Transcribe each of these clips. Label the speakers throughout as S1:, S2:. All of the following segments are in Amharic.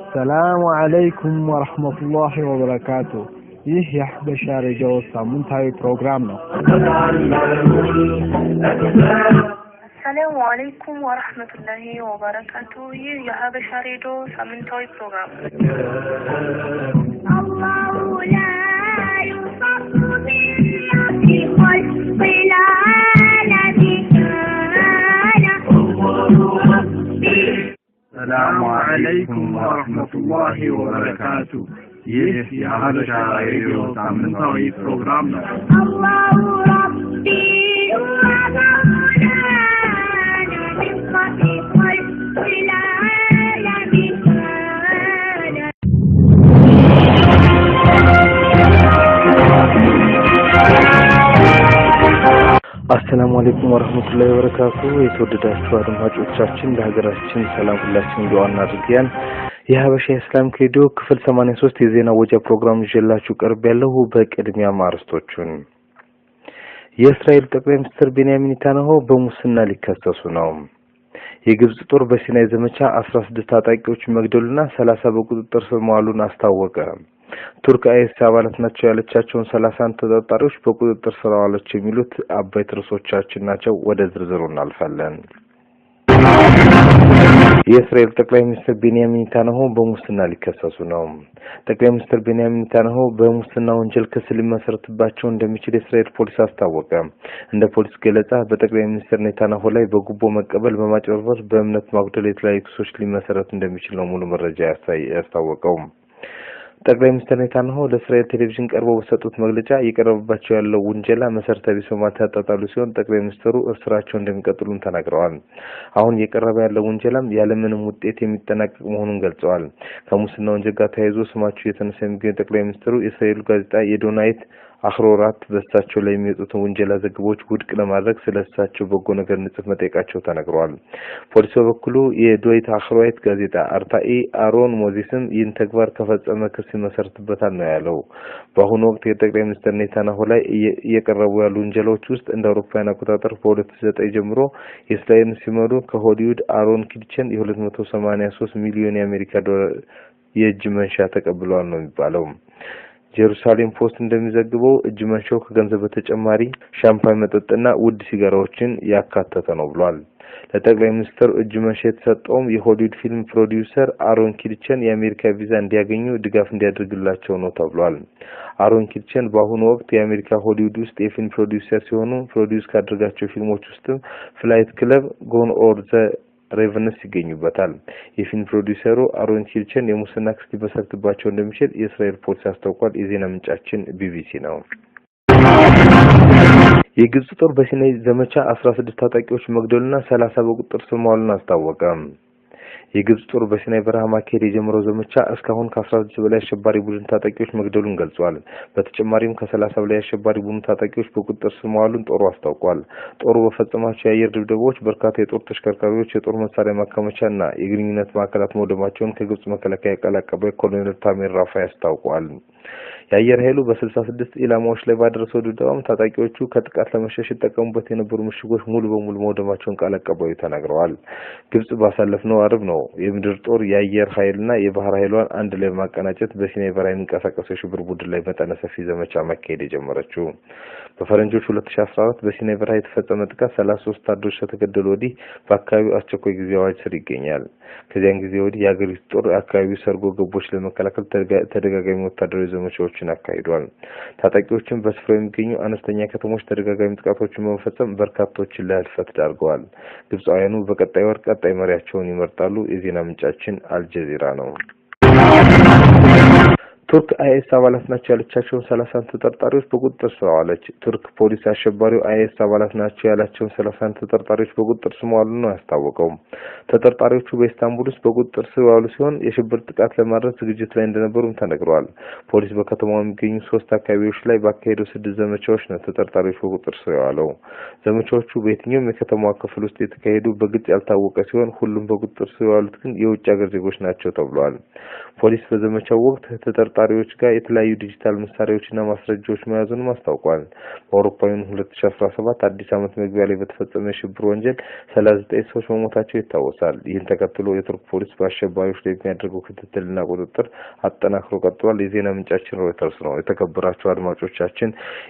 S1: السلام عليكم ورحمة الله وبركاته. ይህ የሐበሻ ሬዲዮ ሳምንታዊ ፕሮግራም ነው።
S2: السلام عليكم ورحمة الله وبركاته. ይህ የሐበሻ ሬዲዮ ሳምንታዊ ፕሮግራም ነው። الله لا يصف بالله خلق العالم
S1: السلام عليكم ورحمة الله وبركاته. ይህ የሐበሻ ሬዲዮ ሳምንታዊ ፕሮግራም ነው።
S2: الله ربي
S3: አሰላሙ አለይኩም ወራህመቱላሂ ወበረካቱ። የተወደዳችሁ አድማጮቻችን ለሀገራችን ሰላም ሁላችን ዱዓ እናድርገን። የሐበሻ እስላም ሬዲዮ ክፍል 83 የዜና ወጃ ፕሮግራም ይዤላችሁ ቀርቤያለሁ። በቅድሚያ ማርስቶቹን የእስራኤል ጠቅላይ ሚኒስትር ቤንያሚን ኔታንያሁ በሙስና ሊከሰሱ ነው። የግብጽ ጦር በሲናይ ዘመቻ 16 ታጣቂዎች መግደሉና 30 በቁጥጥር ስር መዋሉን አስታወቀ። ቱርክ አይኤስ አባላት ናቸው ያለቻቸውን 30 ተጠርጣሪዎች በቁጥጥር ስር አዋለች የሚሉት አበይት ርዕሶቻችን ናቸው። ወደ ዝርዝሩ እናልፋለን። የእስራኤል ጠቅላይ ሚኒስትር ቤንያሚን ኔታንያሁ በሙስና ሊከሰሱ ነው። ጠቅላይ ሚኒስትር ቤንያሚን ኔታንያሁ በሙስና ወንጀል ክስ ሊመሰረትባቸው እንደሚችል የእስራኤል ፖሊስ አስታወቀ። እንደ ፖሊስ ገለጻ በጠቅላይ ሚኒስትር ኔታንያሁ ላይ በጉቦ መቀበል፣ በማጭበርበር፣ በእምነት ማጉደል የተለያዩ ክሶች ሊመሰረት እንደሚችል ነው ሙሉ መረጃ ያስታወቀው። ጠቅላይ ሚኒስትር ኔታንያሁ ለእስራኤል ቴሌቪዥን ቀርበው በሰጡት መግለጫ እየቀረበባቸው ያለው ውንጀላ መሰረታዊ ቢስ ያጣጣሉ ሲሆን ጠቅላይ ሚኒስትሩ ስራቸውን እንደሚቀጥሉም ተናግረዋል። አሁን እየቀረበ ያለው ውንጀላም ያለምንም ውጤት የሚጠናቀቅ መሆኑን ገልጸዋል። ከሙስና ወንጀል ጋር ተያይዞ ስማቸው የተነሳ የሚገኝ ጠቅላይ ሚኒስትሩ የእስራኤል ጋዜጣ የዶናይት አኽሮራት በእሳቸው ላይ የሚወጡትን ውንጀላ ዘገባዎች ውድቅ ለማድረግ ስለእሳቸው በጎ ነገር ንጽፍ መጠየቃቸው ተነግሯል። ፖሊስ በበኩሉ የዶይት አኽሮራት ጋዜጣ አርታኢ አሮን ሞዚስም ይህን ተግባር ከፈጸመ ክስ ይመሰርትበታል ነው ያለው። በአሁኑ ወቅት የጠቅላይ ሚኒስትር ኔታንያሁ ላይ እየቀረቡ ያሉ ውንጀላዎች ውስጥ እንደ አውሮፓውያን አቆጣጠር በ2009 ጀምሮ የእስራኤልን ሲመሩ ከሆሊውድ አሮን ኪድቸን የ283 ሚሊዮን የአሜሪካ ዶላር የእጅ መንሻ ተቀብለዋል ነው የሚባለው። ጀሩሳሌም ፖስት እንደሚዘግበው እጅ መንሻው ከገንዘብ በተጨማሪ ሻምፓኝ መጠጥና ውድ ሲጋራዎችን ያካተተ ነው ብሏል። ለጠቅላይ ሚኒስትር እጅ መንሻ የተሰጠውም የሆሊውድ ፊልም ፕሮዲዩሰር አሮን ኪድቸን የአሜሪካ ቪዛ እንዲያገኙ ድጋፍ እንዲያደርግላቸው ነው ተብሏል። አሮን ኪድቸን በአሁኑ ወቅት የአሜሪካ ሆሊውድ ውስጥ የፊልም ፕሮዲዩሰር ሲሆኑ ፕሮዲዩስ ካደረጋቸው ፊልሞች ውስጥም ፍላይት ክለብ፣ ጎን ኦር ዘ ሬቨንስ ይገኙበታል። የፊልም ፕሮዲዩሰሩ አሮን ኪድቸን የሙስና ክስ ሊመሰርትባቸው እንደሚችል የእስራኤል ፖሊስ አስታውቋል። የዜና ምንጫችን ቢቢሲ ነው። የግብጽ ጦር በሲናይ ዘመቻ 16 ታጣቂዎች መግደሉና 30 በቁጥጥር ስር መዋሉን አስታወቀ። የግብጽ ጦር በሲናይ በረሃ ማካሄድ የጀመረው ዘመቻ እስካሁን ከ16 በላይ አሸባሪ ቡድን ታጣቂዎች መግደሉን ገልጿል። በተጨማሪም ከ30 በላይ አሸባሪ ቡድን ታጣቂዎች በቁጥጥር ስር መዋሉን ጦሩ አስታውቋል። ጦሩ በፈጸማቸው የአየር ድብደባዎች በርካታ የጦር ተሽከርካሪዎች፣ የጦር መሳሪያ ማከማቻና የግንኙነት ማዕከላት መውደማቸውን ከግብጽ መከላከያ ቃል አቀባይ ኮሎኔል ታሚር ራፋይ አስታውቋል። የአየር ኃይሉ በ66 ኢላማዎች ላይ ባደረሰው ድብደባም ታጣቂዎቹ ከጥቃት ለመሸሽ ተጠቀሙበት የነበሩ ምሽጎች ሙሉ በሙሉ መውደማቸውን ቃል አቀባዩ ተናግረዋል። ግብጽ ባሳለፍነው አርብ ነው የምድር ጦር የአየር ኃይልና የባህር ኃይሏን አንድ ላይ ማቀናጨት በሲናይ በረሃ የሚንቀሳቀሰው የሽብር ቡድን ላይ መጠነ ሰፊ ዘመቻ ማካሄድ የጀመረችው። በፈረንጆች 2014 በሲናይ በረሃ የተፈጸመ ጥቃት 33 ወታደሮች ከተገደሉ ወዲህ በአካባቢው አስቸኳይ ጊዜ አዋጅ ስር ይገኛል። ከዚያን ጊዜ ወዲህ የአገሪቱ ጦር አካባቢው ሰርጎ ገቦች ለመከላከል ተደጋጋሚ ወታደራዊ ዘመቻዎችን አካሂዷል። ታጣቂዎችን በስፍራው የሚገኙ አነስተኛ ከተሞች ተደጋጋሚ ጥቃቶችን በመፈጸም በርካቶችን ለህልፈት ዳርገዋል። ግብጻውያኑ በቀጣይ ወር ቀጣይ መሪያቸውን ይመርጣሉ። የዜና ምንጫችን አልጀዚራ ነው። ቱርክ አይኤስ አባላት ናቸው ያለቻቸውን 30 ተጠርጣሪዎች በቁጥጥር ስር አዋለች። ቱርክ ፖሊስ አሸባሪው አይኤስ አባላት ናቸው ያላቸውን 30 ተጠርጣሪዎች በቁጥጥር ስር ማዋሉን ነው ያስታወቀው። ተጠርጣሪዎቹ በኢስታንቡል ውስጥ በቁጥጥር ስር ያሉ ሲሆን የሽብር ጥቃት ለማድረስ ዝግጅት ላይ እንደነበሩም ተነግሯል። ፖሊስ በከተማው የሚገኙ 3 አካባቢዎች ላይ ባካሄደው 6 ዘመቻዎች ነው ተጠርጣሪዎች በቁጥጥር ስር ያዋለው። ዘመቻዎቹ በየትኛውም የከተማዋ ክፍል ውስጥ የተካሄዱ በግልጽ ያልታወቀ ሲሆን ሁሉም በቁጥጥር ስር ያሉት ግን የውጭ ሀገር ዜጎች ናቸው ተብሏል። ፖሊስ በዘመቻው ወቅት ተጠርጣሪ ተጠርጣሪዎች ጋር የተለያዩ ዲጂታል መሳሪያዎችና ማስረጃዎች መያዙን አስታውቋል። በአውሮፓውያኑ 2017 አዲስ ዓመት መግቢያ ላይ በተፈጸመ የሽብር ወንጀል 39 ሰዎች መሞታቸው ይታወሳል። ይህን ተከትሎ የቱርክ ፖሊስ በአሸባሪዎች ላይ የሚያደርገው ክትትልና ቁጥጥር አጠናክሮ ቀጥሏል። የዜና ምንጫችን ሮይተርስ ነው። የተከበራችሁ አድማጮቻችን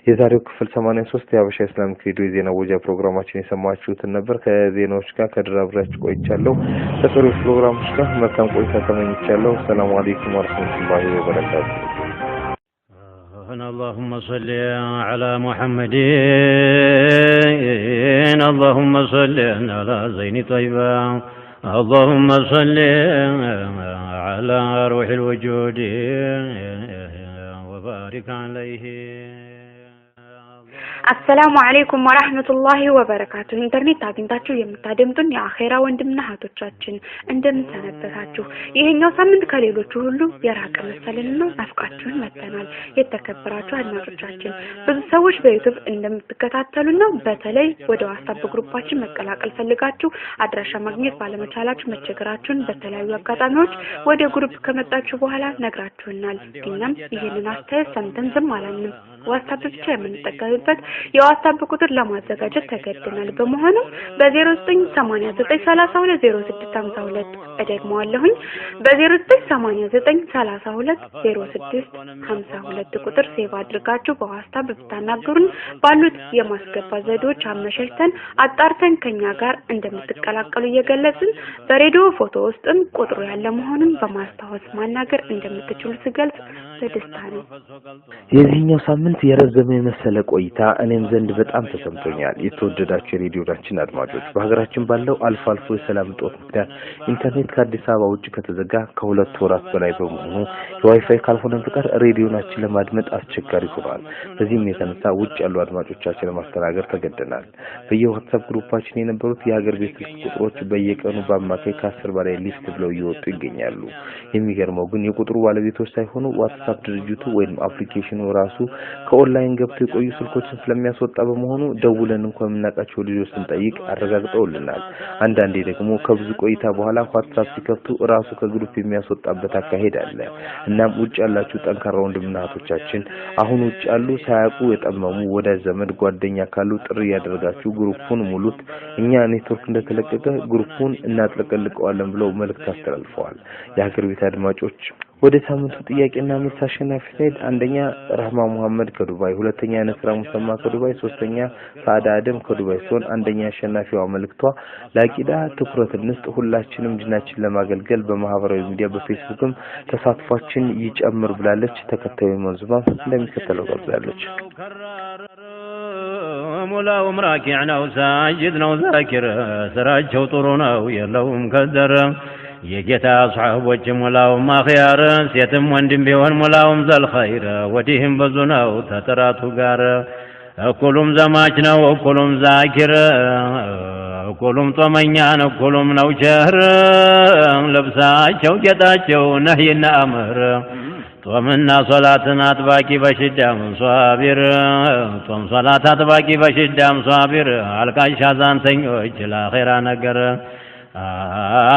S3: የዛሬው ክፍል 83 የሀበሻ ኢስላሚክ ሬዲዮ የዜና ወጃ ፕሮግራማችን የሰማችሁትን ነበር። ከዜናዎች ጋር ከድራብራችሁ ቆይቻለሁ። ከቀሪው ፕሮግራሞች ጋር መልካም ቆይታ ተመኝቻለሁ። ሰላም አለይኩም ወራህመቱላሂ ወበረካቱ።
S4: اللهم صل على محمد اللهم صل على زين طيبة اللهم صل على روح الوجود وبارك عليه
S5: አሰላሙ አለይኩም ወራህመቱላሂ ወበረካቱ። ኢንተርኔት አግኝታችሁ የምታደምጡን የአኺራ ወንድምና እህቶቻችን እንደምን ሰነበታችሁ? ይሄኛው ሳምንት ከሌሎቹ ሁሉ የራቀ መሰለንና ናፍቃችሁን መተናል። የተከበራችሁ አድማጮቻችን ብዙ ሰዎች በዩቲዩብ እንደምትከታተሉና በተለይ ወደ ዋትስአፕ ግሩፓችን መቀላቀል ፈልጋችሁ አድራሻ ማግኘት ባለመቻላችሁ መቸገራችሁን በተለያዩ አጋጣሚዎች ወደ ግሩፕ ከመጣችሁ በኋላ ነግራችሁናል። እኛም ይሄንን አስተያየት ሰምተን ዝም አላልንም። ዋትስአፕ ብቻ የምንጠቀምበት የዋትስአፕ ቁጥር ለማዘጋጀት ተገደናል። በመሆኑ በ0989320652 እደግመዋለሁኝ በ0989320652 ቁጥር ሴቭ አድርጋችሁ በዋትስአፕ ብታናገሩን ባሉት የማስገባት ዘዴዎች አመሻሽተን አጣርተን ከኛ ጋር እንደምትቀላቀሉ እየገለጽን በሬዲዮ ፎቶ ውስጥም ቁጥሩ ያለ መሆኑን በማስታወስ ማናገር እንደምትችሉ ስገልጽ በደስታ ነው።
S3: የዚህኛው ሳምንት የረዘመ የመሰለ ቆይታ እኔም ዘንድ በጣም ተሰምቶኛል። የተወደዳችሁ የሬዲዮናችን አድማጮች በሀገራችን ባለው አልፎ አልፎ የሰላም እጦት ምክንያት ኢንተርኔት ከአዲስ አበባ ውጭ ከተዘጋ ከሁለት ወራት በላይ በመሆኑ የዋይፋይ ካልሆነ በቀር ሬዲዮናችን ለማድመጥ አስቸጋሪ ሆኗል። በዚህም የተነሳ ውጭ ያሉ አድማጮቻችን ለማስተናገድ ተገደናል። በየዋትስአፕ ግሩፓችን የነበሩት የሀገር ቤት ስልክ ቁጥሮች በየቀኑ በአማካይ ከ10 በላይ ሊስት ብለው እየወጡ ይገኛሉ። የሚገርመው ግን የቁጥሩ ባለቤቶች ሳይሆኑ ዋትስአፕ ድርጅቱ ወይም አፕሊኬሽኑ ራሱ ከኦንላይን ገብቶ የቆዩ ስልኮችን ስለሚያስወጣ በመሆኑ ደውለን እንኳን የምናውቃቸው ልጆች ስንጠይቅ አረጋግጠውልናል። አንዳንዴ ደግሞ ከብዙ ቆይታ በኋላ ዋትስአፕ ሲከፍቱ ራሱ ከግሩፕ የሚያስወጣበት አካሄድ አለ። እናም ውጭ ያላችሁ ጠንካራ ወንድምና እህቶቻችን አሁን ውጭ ያሉ ሳያውቁ የጠመሙ ወዳጅ ዘመድ ጓደኛ ካሉ ጥሪ ያደርጋችሁ ግሩፑን ሙሉት። እኛ ኔትወርክ እንደተለቀቀ ግሩፑን እናጥለቀልቀዋለን ብለው መልእክት አስተላልፈዋል። የሀገር ቤት አድማጮች ወደ ሳምንቱ ጥያቄና መልስ አሸናፊ ሳይድ አንደኛ ረህማ መሐመድ ከዱባይ፣ ሁለተኛ ነስራ ሙሰማ ከዱባይ፣ ሶስተኛ ሳዳ አደም ከዱባይ ሲሆን አንደኛ አሸናፊዋ መልእክቷ ለአቂዳ ትኩረት እንስጥ፣ ሁላችንም ዲናችን ለማገልገል በማህበራዊ ሚዲያ በፌስቡክም ተሳትፏችን ይጨምር ብላለች። ተከታዩ መንዙማ እንደሚከተለው ገልጻለች።
S4: ሙላው ምራኪዕ ነው ሳጅድ ነው ዛኪር ስራቸው ጥሩ ነው የለውም ከደረ የጌታ አስሐቦች ሙላውም አኺያር ሴትም ወንድም ቢሆን ሙላውም ዘልኸይር ወዲህም ብዙ ነው ተጥራቱ ጋር እኩሉም ዘማች ነው እኩሉም ዛኪር እኩሉም ጦመኛ ነው እኩሉም ነው ቸር ልብሳቸው ጌጣቸው ነህይና አምር ጦምና ሶላትን አጥባቂ በሽዳም ሷቢር ጦም ሶላት አጥባቂ በሽዳም ሷቢር አልቃሽ አዛንተኞች ለአኺራ ነገር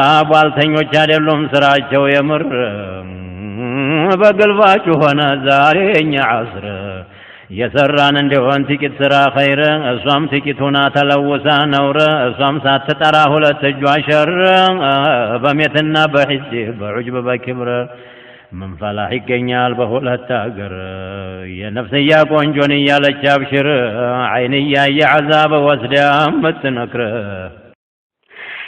S4: አባልተኞች አይደሉም ስራቸው የምር በግልባጩ ሆነ ዛሬ የኛ ዐስር የሰራን እንደሆን ጥቂት ስራ ኸይር እሷም ጥቂቱና ተለውሳ ነውር እሷም ሳትጠራ ሁለት እጇ ሸር በሜትና በሂስ በዑጅብ በክብር ምን ፈላህ ይገኛል በሁለት አገር የነፍስያ ቆንጆን እያለች አብሽር አይንያ የዐዛብ ወስዳ ምትነክር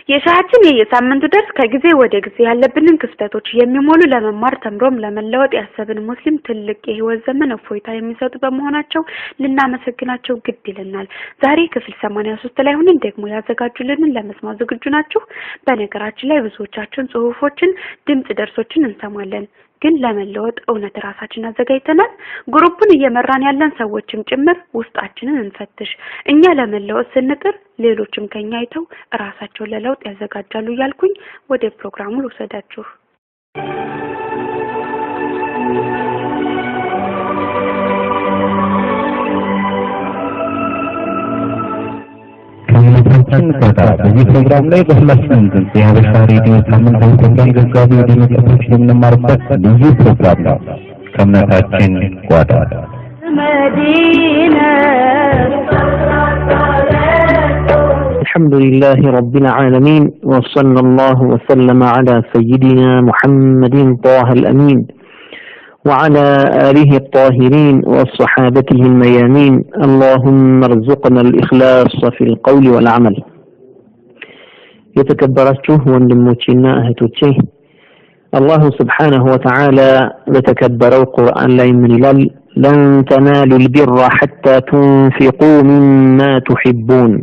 S5: የሻችን የሳምንቱ ደርስ ከጊዜ ወደ ጊዜ ያለብንን ክፍተቶች የሚሞሉ ለመማር ተምሮም ለመለወጥ ያሰብን ሙስሊም ትልቅ የህይወት ዘመን እፎይታ የሚሰጡ በመሆናቸው ልናመሰግናቸው ግድ ይለናል። ዛሬ ክፍል 83 ላይ ሆነን ደግሞ ያዘጋጁልንን ለመስማት ዝግጁ ናችሁ? በነገራችን ላይ ብዙዎቻችን ጽሁፎችን፣ ድምጽ ደርሶችን እንሰማለን። ግን ለመለወጥ እውነት ራሳችን አዘጋጅተናል? ግሩፑን እየመራን ያለን ሰዎችም ጭምር ውስጣችንን እንፈትሽ። እኛ ለመለወጥ ስንጥር ሌሎችም ከኛ አይተው ራሳቸውን ለለውጥ ያዘጋጃሉ እያልኩኝ ወደ ፕሮግራሙ ልውሰዳችሁ።
S6: በዚህ ፕሮግራም ላይ በሁላችንም ድምጽ የሀበሻ ሬዲዮ ሳምንታዊ ፕሮግራም ዘጋቢ ወደ መጠቶች የምንማርበት ልዩ ፕሮግራም ነው። ከእምነታችን ጓዳ
S7: الحمد لله رب العالمين وصلى الله وسلم على سيدنا محمد طه الأمين وعلى آله الطاهرين وصحابته الميامين اللهم ارزقنا الإخلاص في القول والعمل يتكبرته وندموتنا أهتوتيه الله سبحانه وتعالى يتكبر القرآن لا يمن لن تنالوا البر حتى تنفقوا مما تحبون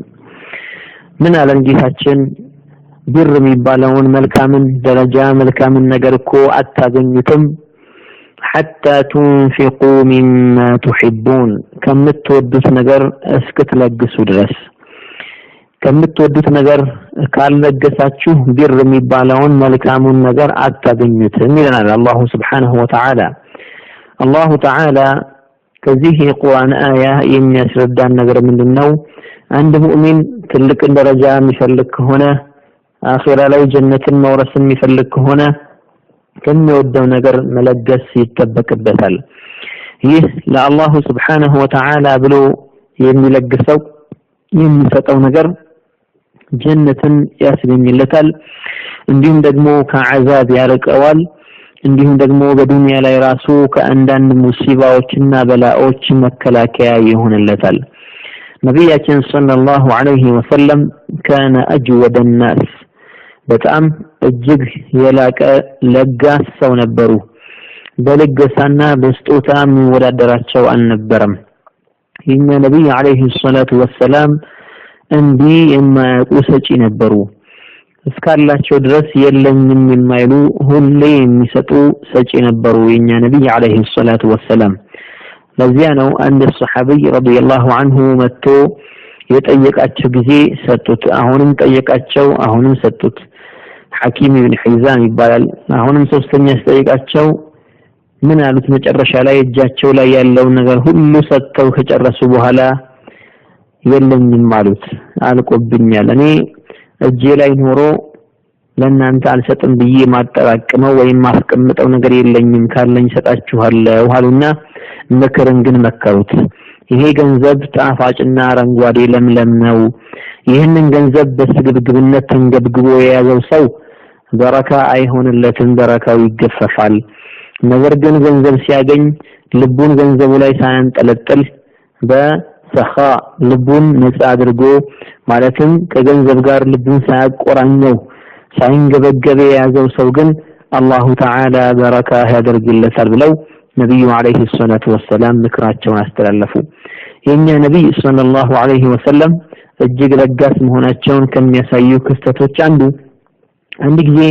S7: من على الجهاتين بر ميبالون ملكامن درجة ملكامن نجركو أتاغنيتم حتى تنفقوا مما تحبون كم تودت نجر اسكت لقسوا درس كم تودت نجر قال لقساتشو بر ميبالون ملكامن نجر أتاغنيتم من الله سبحانه وتعالى الله تعالى كذيه قرآن آية يمني أسردان نجر من النو عند مؤمن تلك الدرجة مثلك هنا آخر لي جنة مورس مثلك هنا كم يودو نجر ملقس يتبك البثل لا الله سبحانه وتعالى بلو يمني لقسو يمني فتو نجر جنة ياسبين اللتل عندهم دقمو كعذاب يارك أول عندهم دقمو بدنيا لا يراسو كأندان مصيبة وكنا بلاء مكلاكيا يهون اللتل نبينا صلى الله عليه وسلم كان أجود الناس بتأم الجግ يلاك لقاس سو نبرو بلقسانا بستوتا من ولادراتشو النبرم إن نبي عليه الصلاة والسلام أندي إما أسج نبرو اسكالاتشو درس يلن من مايلو هولي مسطو سج نبرو إن نبي عليه الصلاة والسلام لزيانو أن الصحابي رضي الله عنه متو يتأيقاتشو جزي ستوت أهونم تأيقاتشو أهونم ستوت حكيم بن حيزان يبالال أهونم سوستني يستأيقاتشو من قالت مجرش على يجاتشو لا يالو نغر هلو ستو كجرسو بهلا يلن من مالوت قالكو بنيال أني الجيلاي نورو لأن أنت على ستن بيي ما تراكمو وين ما فكمت أو نغر يلن من كارلن ستأتشو وهالونا ምክርን ግን መከሩት ይሄ ገንዘብ ጣፋጭና አረንጓዴ ለምለም ነው ይሄንን ገንዘብ በስግብግብነት ተንገብግቦ የያዘው ሰው በረካ አይሆንለትም በረካው ይገፈፋል ነገር ግን ገንዘብ ሲያገኝ ልቡን ገንዘቡ ላይ ሳያንጠለጥል በሰኻ ልቡን ነፃ አድርጎ ማለትም ከገንዘብ ጋር ልቡን ሳያቆራኘው ሳይንገበገበ የያዘው ሰው ግን አላሁ ተዓላ በረካ ያደርግለታል ብለው نبي عليه الصلاة والسلام ذكراتهم استلالفوا ينيا نبي صلى الله عليه وسلم الجيق لقاس مهوناتهم كم يسايو كستاتوش عندك زي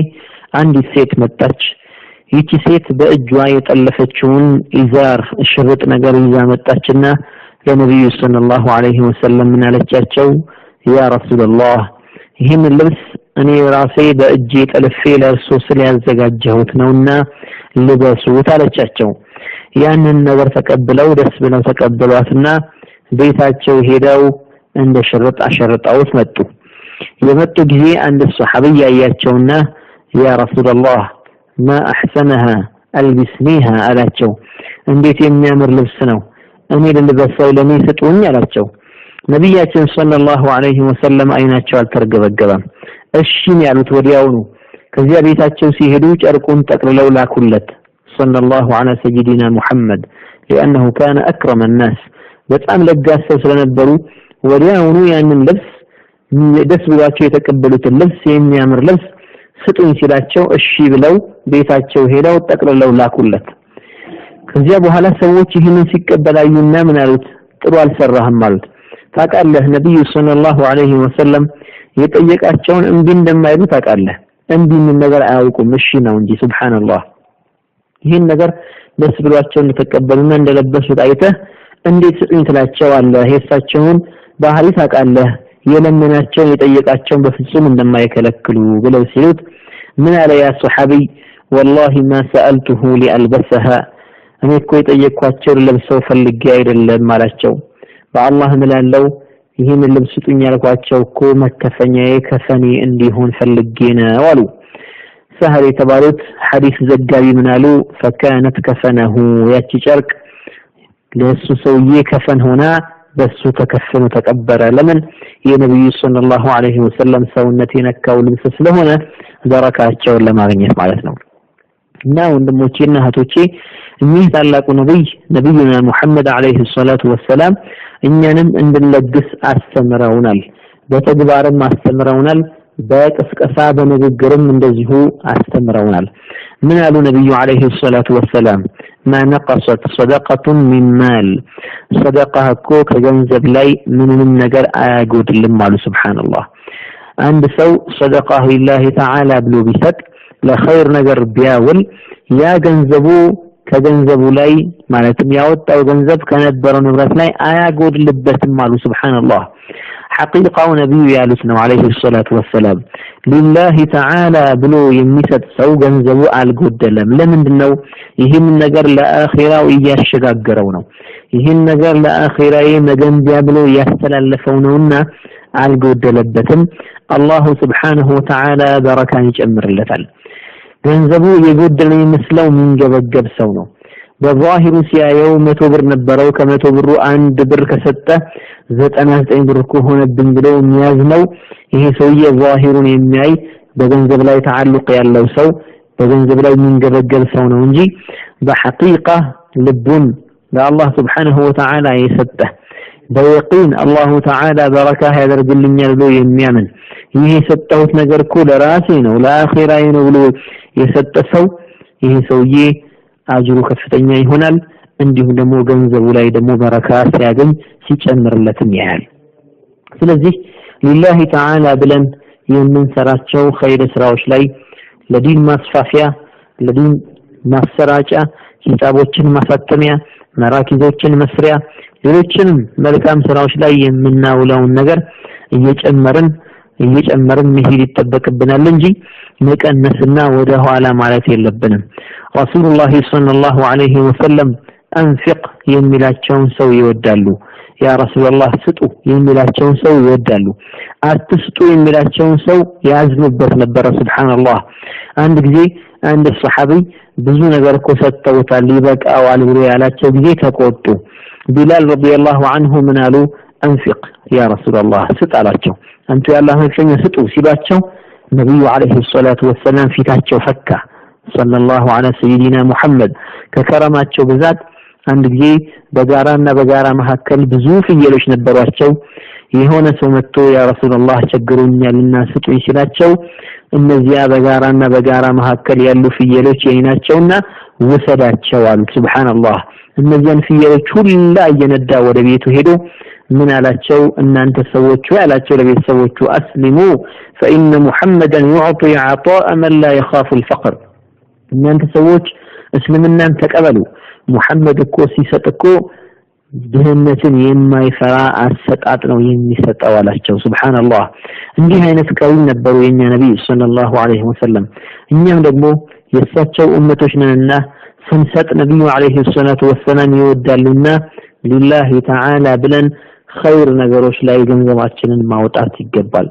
S7: عندي سيت متاج يتي سيت بأجوا يتألفتشون إزار الشرط نقر إذا متاجنا لنبي صلى الله عليه وسلم من على الجاتشو يا رسول الله هم اللبس أني راسي بأجي تألفي لرسوس ليازقات جهوتنا لبسو تعالى الجاتشو ያንን ነገር ተቀብለው ደስ ብለው ተቀበሏትና ቤታቸው ሄደው እንደ ሽርጥ አሸርጣውት መጡ የመጡ ጊዜ አንድ ሱሐቢ ያያቸውና ያ ረሱላህ ما احسنها البسنيها አላቸው እንዴት የሚያምር ልብስ ነው እኔ ልልበሰው ለኔ ስጡኝ አላቸው ነብያችን ሰለላሁ ዐለይሂ ወሰለም አይናቸው አልተርገበገበም እሺ ያሉት ወዲያውኑ ከዚያ ቤታቸው ሲሄዱ ጨርቁን ጠቅልለው ላኩለት صلى الله على سيدنا محمد لأنه كان أكرم الناس بتأم لقاسة سلنبرو ولياونو يعني اللبس دس بلاتشو يتقبلوا اللبس يمر لبس ستون سلاتشو الشي بلو بيتاتشو هيلاو تقرلو لا كلت كذيابو هلا سووتي هنو سيكبل أيونا من ألوت تروال سرهم مالت فقال له نبي صلى الله عليه وسلم يتأيك أتشون انبين دم يلو فقال له انبين من نظر آوكم مشينا ونجي سبحان الله ይሄን ነገር ደስ ብሏቸው ተቀበሉና እንደለበሱት አይተህ እንዴት እንትላቸው አለ ሄሳቸውን ባህሪ ታቃለህ የለመናቸው የጠየቃቸው በፍጹም እንደማይከለክሉ ብለው ሲሉት ምን አለ ያ ሱሐቢ والله ما سألته لألبسها እኔ እኮ የጠየቅኳቸው ለብሰው ፈልጌ አይደለም አላቸው በአላህ ምላለው ይሄን ልብስ ስጡኝ ያልኳቸው እኮ መከፈኛዬ ከፈኔ እንዲሆን ፈልጌ ነው አሉ سهل የተባሉት ሐዲስ ዘጋቢ ምናሉ فكانت كفنه ያቺ ጨርቅ ለሱ ሰውዬ ከፈን ሆና በሱ ተከፈኑ ተቀበረ ለምን የነብዩ ሰለላሁ ዐለይሂ ወሰለም ሰውነት የነካው ልብስ ስለሆነ በረካቸውን ለማግኘት ማለት ነው እና ወንድሞቼና እህቶቼ እኚህ ታላቁ ነብዩና ሙሐመድ ዐለይሂ ሰላቱ ወሰለም እኛንም እንድንለግስ አስተምረውናል በተግባርም አስተምረውናል በቅስቀሳ በንግግርም እንደዚሁ አስተምረውናል ምን አሉ ነብዩ ዐለይሂ ሰላቱ ወሰለም ما نقصت صدقة من مال صدقه እኮ ከገንዘብ ላይ ምንም ነገር አያጎድልም አሉ ሱብሃንአላህ አንድ ሰው صدقه لله تعالى ብሎ ቢሰጥ ለኸይር ነገር ቢያውል ያ ገንዘቡ ከገንዘቡ ላይ ማለትም ያወጣው ገንዘብ ከነበረው ንብረት ላይ አያጎድልበትም አሉ ሱብሃንአላህ حقيقة نبي يالسنا عليه الصلاة والسلام لله تعالى بلو يميسد سو جنزبو القدلم لمن دنو يهم النجر لآخرة وإياش شقاقرونه يهم النجر لآخرة يمجن بيابلو يستلالفونهن القدلبتم الله سبحانه وتعالى بركان يجمر لتل جنزبو يقدل يمسلو من جبجب سونه በዛሂሩ ሲያየው 100 ብር ነበረው ከ100 ብሩ አንድ ብር ከሰጠ 99 ብር ከሆነብኝ ብሎ የሚያዝነው ይሄ ሰውዬ ዛሂሩን የሚያይ በገንዘብ ላይ ተዓልቅ ያለው ሰው በገንዘብ ላይ የሚንገበገብ ሰው ነው እንጂ በሐቂቃ ልቡን ለአላህ Subhanahu Wa Ta'ala የሰጠ በየቂን አላህ Ta'ala በረካ ያደርግልኛል ብሎ የሚያምን ይሄ የሰጠሁት ነገር እኮ ለራሴ ነው ለአኺራዬ ነው ብሎ የሰጠ ሰው ይሄ ሰውዬ አጅሩ ከፍተኛ ይሆናል እንዲሁ ደግሞ ገንዘቡ ላይ ደግሞ በረካ ሲያገኝ ሲጨምርለትም ያያል ስለዚህ ሊላሂ ተዓላ ብለን የምንሰራቸው ኸይር ስራዎች ላይ ለዲን ማስፋፊያ ለዲን ማሰራጫ ሂሳቦችን ማሳተሚያ መራኪዞችን መስሪያ ሌሎችንም መልካም ስራዎች ላይ የምናውለውን ነገር እየጨመርን መሄድ ይተበቅብናል እንጂ መቀነስና ወደ ኋላ ማለት የለብንም ረሱላህ ሰለላሁ ዐለይሂ ወሰለም አንፊቅ የሚላቸውን ሰው ይወዳሉ ያ ረሱላህ ስጡ የሚላቸውን ሰው ይወዳሉ አትስጡ የሚላቸውን ሰው ያዝኑበት ነበር ሱብሃንአላህ አንድ ጊዜ አንድ ሱሐቢ ብዙ ነገር እኮ ሰጥተውታል ይበቃዋል ብሎ ያላቸው ጊዜ ተቆጡ ቢላል ረዲየላሁ ዐንሁ ምን አሉ አንፊቅ ያ ረሱላህ ስጣላቸው አንተ ያላህ መልእክተኛ ስጡ ሲባቸው ነብዩ አለይሂ ሰላቱ ወሰለም ፊታቸው ፈካ ሰለላሁ ዐለ ሰይዲና ሙሐመድ ከከረማቸው ብዛት አንድ ጊዜ በጋራ መካከል ብዙ ፍየሎች ነበሯቸው የሆነ ሰው መጥቶ ያ ረሱላህ ቸግሮኛልና ስጡኝ ሲላቸው እነዚያ በጋራ መካከል ያሉ ፍየሎች የኔናቸውና ወሰዳቸው አሉ ሱብሃንአላህ እነዚያን ፍየሎች ሁላ እየነዳ ወደ ቤቱ ሄዶ ምን አላቸው እናንተ ሰዎች ያላቸው ለቤተሰቦቹ አስሊሙ فإن محمدا يعطي عطاء من لا يخاف الفقر እናንተ ሰዎች እስልምናን ተቀበሉ ሙሐመድ እኮ ሲሰጥ እኮ ድህነትን የማይፈራ አሰጣጥ ነው የሚሰጠው አላቸው ሱብሃንአላህ እንዲህ አይነት ከሪም ነበሩ የኛ ነብይ ሰለላሁ ዐለይሂ ወሰለም እኛም ደግሞ የእሳቸው ኡመቶች ነንና ስንሰጥ ነብዩ ዐለይሂ ሰላቱ ወሰለም ይወዳሉና ሊላሂ ተዓላ ብለን ኸይር ነገሮች ላይ ገንዘባችንን ማውጣት ይገባል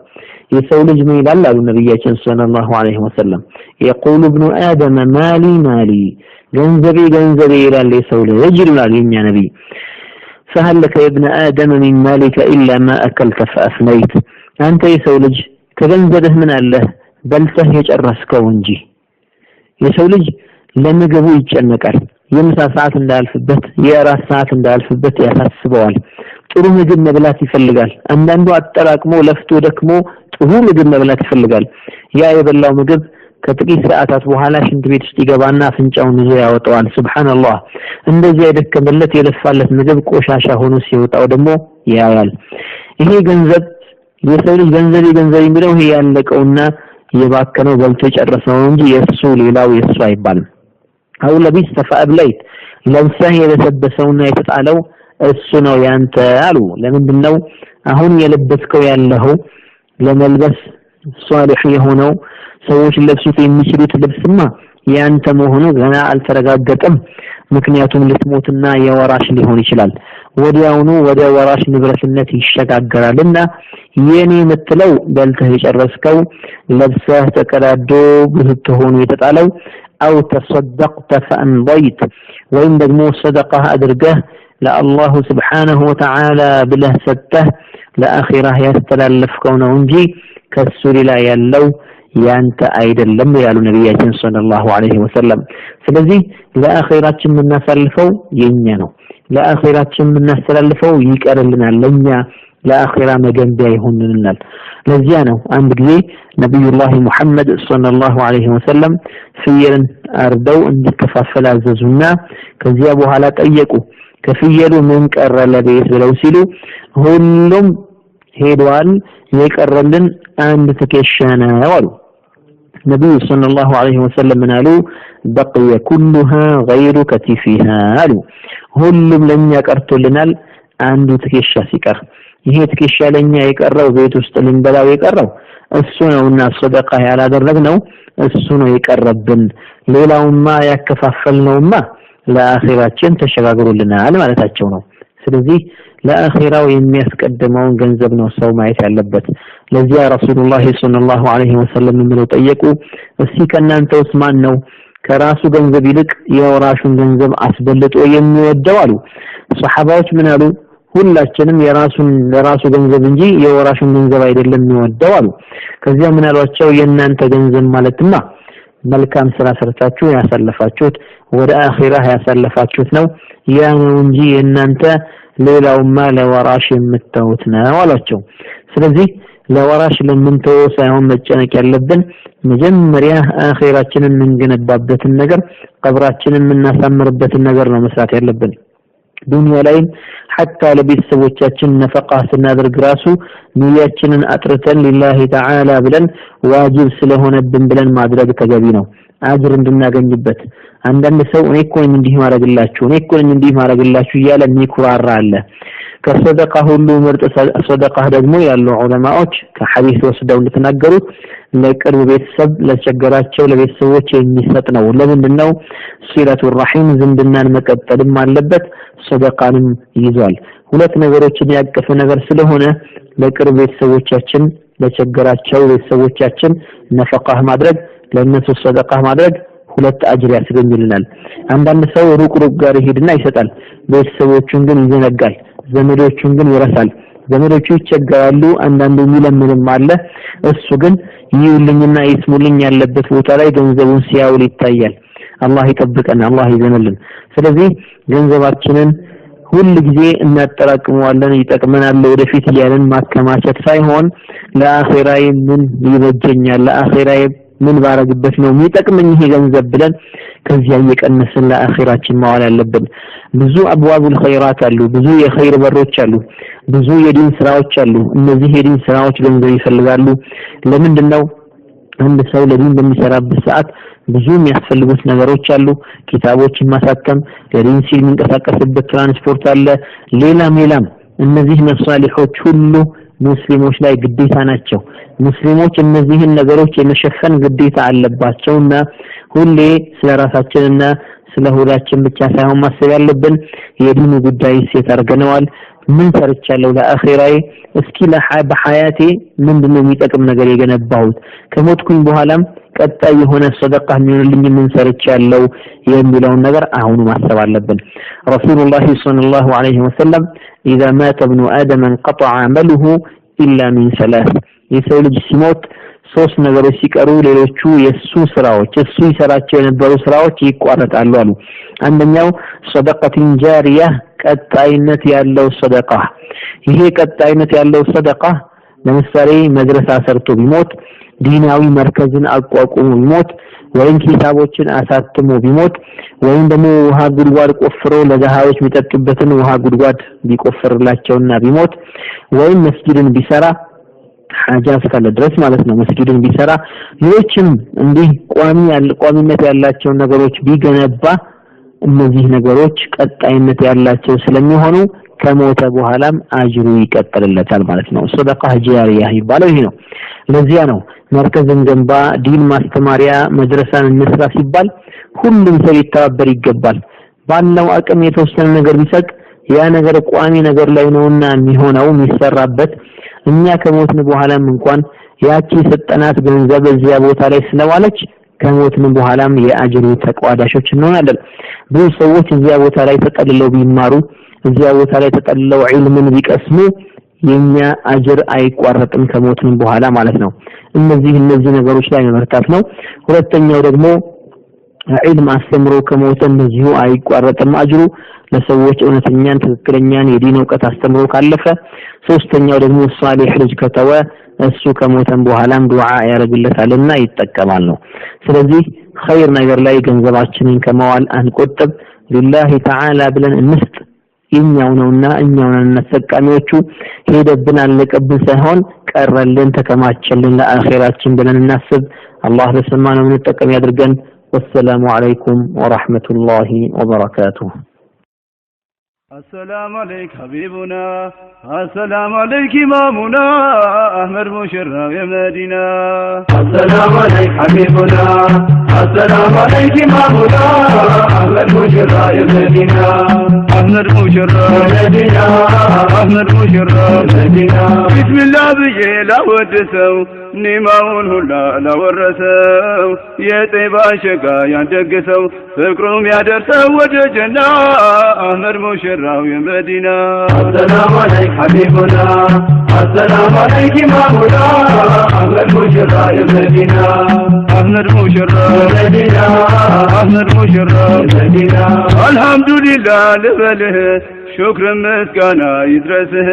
S7: የሰው ልጅ ምን ይላል አሉ ነብያችን ሰለላሁ ዐለይሂ ወሰለም يقول ابن آدم مالي ገንዘቤ ይላል የሰው ልጅ ይላል የኛ ነብይ فهل لك يا ابن آدم من مالك إلا ما أكلت فأفنيت أنت የሰው ልጅ ከገንዘብህ ምን አለ በልተህ የጨረስከው እንጂ የሰው ልጅ ለምግቡ ይጨነቃል የምሳ ሰዓት እንዳልፍበት የራስ ሰዓት እንዳልፍበት ያሳስበዋል ጥሩ ምግብ መብላት ይፈልጋል አንዳንዱ አጠራቅሞ ለፍቶ ደክሞ ጥሩ ምግብ መብላት ይፈልጋል ያ የበላው ምግብ ከጥቂት ሰዓታት በኋላ ሽንት ቤት ውስጥ ይገባና አፍንጫውን ይዞ ያወጣዋል ሱብሃንአላህ እንደዚህ የደከመለት የለፋለት ምግብ ቆሻሻ ሆኖ ሲወጣው ደግሞ ያያል ይሄ ገንዘብ የሰው ልጅ ገንዘብ የሚለው ይሄ ያለቀውና የባከነው በልቶ ጨረሰው እንጂ የሱ ሌላው የሱ አይባልም አው ለቢስ ተፈአብለይት ለምሳሌ የለበሰውና የተጣለው እሱ ነው ያንተ አሉ ለምንድነው አሁን የለበስከው ያለው ለመልበስ ሷሊህ የሆነው ሰዎች ለብሱት የሚችሉት ልብስማ ያንተ መሆኑ ገና አልተረጋገጠም ምክንያቱም ልትሞትና የወራሽ ሊሆን ይችላል ወዲያውኑ ወደ ወራሽ ንብረትነት ይሸጋገራልና የኔ የምትለው በልተህ የጨረስከው ለብሰህ ተቀዳዶ ብትሆኑ የተጣለው أو تصدقت فأمضيت وإن دقمو صدقة أدرقه لله سبحانه وتعالى بله سته لآخره يستلالف كونه ونجي كالسوري لا يلو يانت أيضا لم يالو نبياتين صلى الله عليه وسلم فلذي لآخرات من الناس اللفو ينينو لآخرات من الناس اللفو يكأر لنا لنيا لآخرة مجنبه هننا لزيانه عند جي نبي الله محمد صلى الله عليه وسلم فيرن أردو أن يكفافل عززنا كذيابوا على تأيكو كفيرو من كأر لبيس ولو سيلو هلهم هيدوان يكأرلن عند تكيشانا والو نبي صلى الله عليه وسلم قالوا بقي كلها غير كتفها قالوا هلهم لن يكأرتو لنا عند تكيشا سيكر ይሄ ትከሻለኛ የቀረው ቤት ውስጥ ልንበላው የቀረው እሱ ነውና ሰደቃ ያላደረግነው እሱ ነው የቀረብን ሌላውማ ያከፋፈልነውማ ለአኺራችን ተሸጋግሮልናል ማለታቸው ነው ስለዚህ ለአኺራው የሚያስቀድመውን ገንዘብ ነው ሰው ማየት ያለበት ለዚያ ረሱላህ ሰለላሁ ዐለይሂ ወሰለም ምለው ጠየቁ እስቲ ከናንተውስ ማን ነው ከራሱ ገንዘብ ይልቅ የወራሹን ገንዘብ አስበልጦ የሚወደው አሉ ሱሐባዎች ምን አሉ ሁላችንም የራሱን ለራሱ ገንዘብ እንጂ የወራሹን ገንዘብ አይደለም የሚወደው አሉ ከዚያ ምን አሏቸው የእናንተ ገንዘብ ማለትማ መልካም ስራ ሰርታችሁ ያሳለፋችሁት ወደ አኺራ ያሳለፋችሁት ነው ያ ነው እንጂ የእናንተ ሌላውማ ለወራሽ የምትተውት ነው አሏቸው ስለዚህ ለወራሽ ለምንተው ሳይሆን መጨነቅ ያለብን መጀመሪያ አኺራችንን እንገነባበትን ነገር ቀብራችንን እናሳምርበትን ነገር ነው መስራት ያለብን ዱንያ ላይ حتى ለቤተሰቦቻችን ነፈቃ ስናደርግ ራሱ ንያችንን አጥርተን لله تعالى ብለን ዋጅብ ስለሆነብን ብለን ማድረግ ተገቢ ነው አጅር እንድናገኝበት አንዳንድ ሰው እኔ እኮ እንዲህ ማድረግላችሁ እያለ የሚኩራራ አለ ከሰደቃ ሁሉ ምርጥ ሰደቃ ደግሞ ያሉ ዑለማዎች ከሐዲስ ወስደው እንደተናገሩት ለቅርብ ቤተሰብ ለቸገራቸው ለቤተሰቦች የሚሰጥ ነው ለምንድነው ሲለቱ الرحيم ዝምድናን መቀጠልም አለበት ሰደቃንም ይዟል ሁለት ነገሮችን ያቀፈ ነገር ስለሆነ ለቅርብ ቤተሰቦቻችን ለቸገራቸው ቤተሰቦቻችን ነፈቃ ማድረግ ለነሱ ሰደቃ ማድረግ ሁለት አጅር ያስገኝልናል አንዳንድ ሰው ሩቅ ጋር ይሄድና ይሰጣል ቤተሰቦቹን ግን ይዘነጋል ዘመዶቹን ግን ይረሳል ዘመዶቹ ይቸገራሉ አንዳንዱ የሚለምንም አለ እሱ ግን ይውልኝና ይስሙልኝ ያለበት ቦታ ላይ ገንዘቡን ሲያውል ይታያል አላህ ይጠብቀን አላህ ይዘንልን ስለዚህ ገንዘባችንን ሁሉ ጊዜ እናጠራቅመዋለን ይጠቅመናል ወደፊት ያለን ማከማቸት ሳይሆን ለአኺራዬ ምን ይበጀኛል ለአኺራዬ ምን ባረግበት ነው የሚጠቅመኝ ይሄ ገንዘብ ብለን ከዚያ እየቀነስን ለአኺራችን ማዋል ያለብን ብዙ አብዋቡል ኸይራት አሉ ብዙ የኸይር በሮች አሉ ብዙ የዲን ስራዎች አሉ እነዚህ የዲን ስራዎች ገንዘብ ይፈልጋሉ ለምንድነው አንድ ሰው ለዲን በሚሰራበት ሰዓት ብዙ የሚያስፈልጉት ነገሮች አሉ ኪታቦችን ማሳተም ለዲን ሲል የሚንቀሳቀስበት ትራንስፖርት አለ ሌላም እነዚህ መሳሊሖች ሁሉ ሙስሊሞች ላይ ግዴታ ናቸው ሙስሊሞች እነዚህን ነገሮች የመሸፈን ግዴታ አለባቸውና ሁሌ ስለራሳችንና ስለሆዳችን ብቻ ሳይሆን ማሰብ ያለብን የዲኑ ጉዳይ ሴት አርገነዋል ምን ሰርቻለሁ ለአኺራዬ እስኪ በሐያቴ ምንድነው የሚጠቅም ነገር የገነባሁት ከሞትኩኝ በኋላም ቀጣይ የሆነ ሰደቃ የሚሆንልኝ ምን ሰርቻለሁ የሚለውን ነገር አሁን ማሰብ አለብን ረሱላህ ሰለላሁ ዐለይሂ ወሰለም اذا مات ابن ادم انقطع عمله الا من ثلاث የሰው ልጅ ሲሞት ሶስት ነገሮች ሲቀሩ ሌሎቹ የሱ ስራዎች እሱ ይሰራቸው የነበሩ ስራዎች ይቋረጣሉ አሉ አንደኛው ሰደቃቲን ጃሪያ ቀጣይነት ያለው ሰደቃ ይሄ ቀጣይነት ያለው ሰደቃ ለምሳሌ መድረሳ ሰርቶ ቢሞት ዲናዊ መርከዝን አቋቁሞ ቢሞት ወይም ኪታቦችን አሳትሞ ቢሞት ወይም ደግሞ ውሃ ጉድጓድ ቆፍሮ ለደሃዎች የሚጠጡበትን ውሃ ጉድጓድ ቢቆፍርላቸውና ቢሞት ወይም መስጊድን ቢሰራ ሐጃ እስካለ ድረስ ማለት ነው መስጊድን ቢሰራ ሌሎችም እንዲህ ቋሚነት ያላቸው ነገሮች ቢገነባ እነዚህ ነገሮች ቀጣይነት ያላቸው ስለሚሆኑ ከሞተ በኋላም አጅሩ ይቀጥልለታል ማለት ነው ሰደቃ ጃሪያ ይባላል ይሄ ነው ለዚያ ነው መርከዝን ገንባ ዲን ማስተማሪያ መድረሳን እንስራ ሲባል ሁሉም ሰው ይተባበር ይገባል ባለው አቅም የተወሰነ ነገር ቢሰጥ ያ ነገር ቋሚ ነገር ላይ ነውና የሚሆነው የሚሰራበት እኛ ከሞትን በኋላም እንኳን ያቺ ሰጠናት ገንዘብ እዚያ ቦታ ላይ ስለዋለች ከሞትን በኋላም የአጅሩ ተቋዳሾች እንሆናለን። ብዙ ሰዎች እዚያ ቦታ ላይ ተጠልለው ቢማሩ እዚያ ቦታ ላይ ተጠልለው ዒልምን ቢቀስሙ የኛ አጅር አይቋረጥም ከሞትን በኋላ ማለት ነው። እነዚህ ነገሮች ላይ መመርታት ነው። ሁለተኛው ደግሞ ዒልም አስተምሮ ከሞተ እንደዚሁ አይቋረጥም አጅሩ ለሰዎች እውነተኛን ትክክለኛን የዲን ዕውቀት አስተምሮ ካለፈ። ሶስተኛው ደግሞ ሷሊህ ልጅ ከተወ እሱ ከሞተን በኋላም ዱዓ ያደርግለታልና ይጠቀማል ነው። ስለዚህ ኸይር ነገር ላይ ገንዘባችንን ከመዋል አንቆጥብ። ሊላሂ ተዓላ ብለን እንስጥ። የኛው ነውና እኛው ነን ተጠቃሚዎቹ። ሄደብን አለቀብን ሳይሆን ቀረልን ተከማቸልን ለአኺራችን ብለን እናስብ። አላህ ለሰማነው እንጠቀም ያድርገን። والسلام عليكم ورحمة الله وبركاته.
S8: السلام عليك حبيبنا، السلام عليك إمامنا أحمد مشرف يا مدينة. السلام عليك حبيبنا، السلام عليك إمامنا أحمد مشرف يا مدينة. أحمد مشرف مدينة، أحمد مشرف مدينة. بسم الله بجي لا ودسو نيماون هلا لا ورسو يطيبا شقا يندقسو فكرهم يدرسو وجه جنة. أحمد مشرف يا مدينة. السلام عليك حبيبنا، السلام عليك إمامنا أحمد مشرف يا مدينة. أحمد مشرف مدينة، أحمد مشرف مدينة. الحمد لله لبله شكر مسكانا يدرسه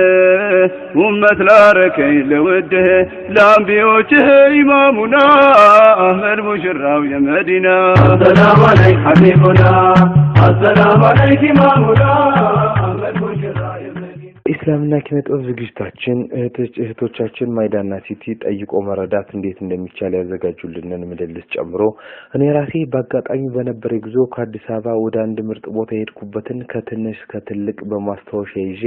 S8: أمة لا ركي لوده لأنبيوته إمامنا أحمد مشرف يا مدينة. السلام عليك حبيبنا، السلام عليك إمامنا أحمد مشرف يا مدينة.
S3: ኢስላምና ኪነጥበብ ዝግጅታችን እህቶቻችን ማይዳና ሲቲ ጠይቆ መረዳት እንዴት እንደሚቻል ያዘጋጁልንን ምልልስ ጨምሮ እኔ ራሴ በአጋጣሚ በነበረ ጉዞ ከአዲስ አበባ ወደ አንድ ምርጥ ቦታ ሄድኩበትን ከትንሽ ከትልቅ በማስታወሻ ይዤ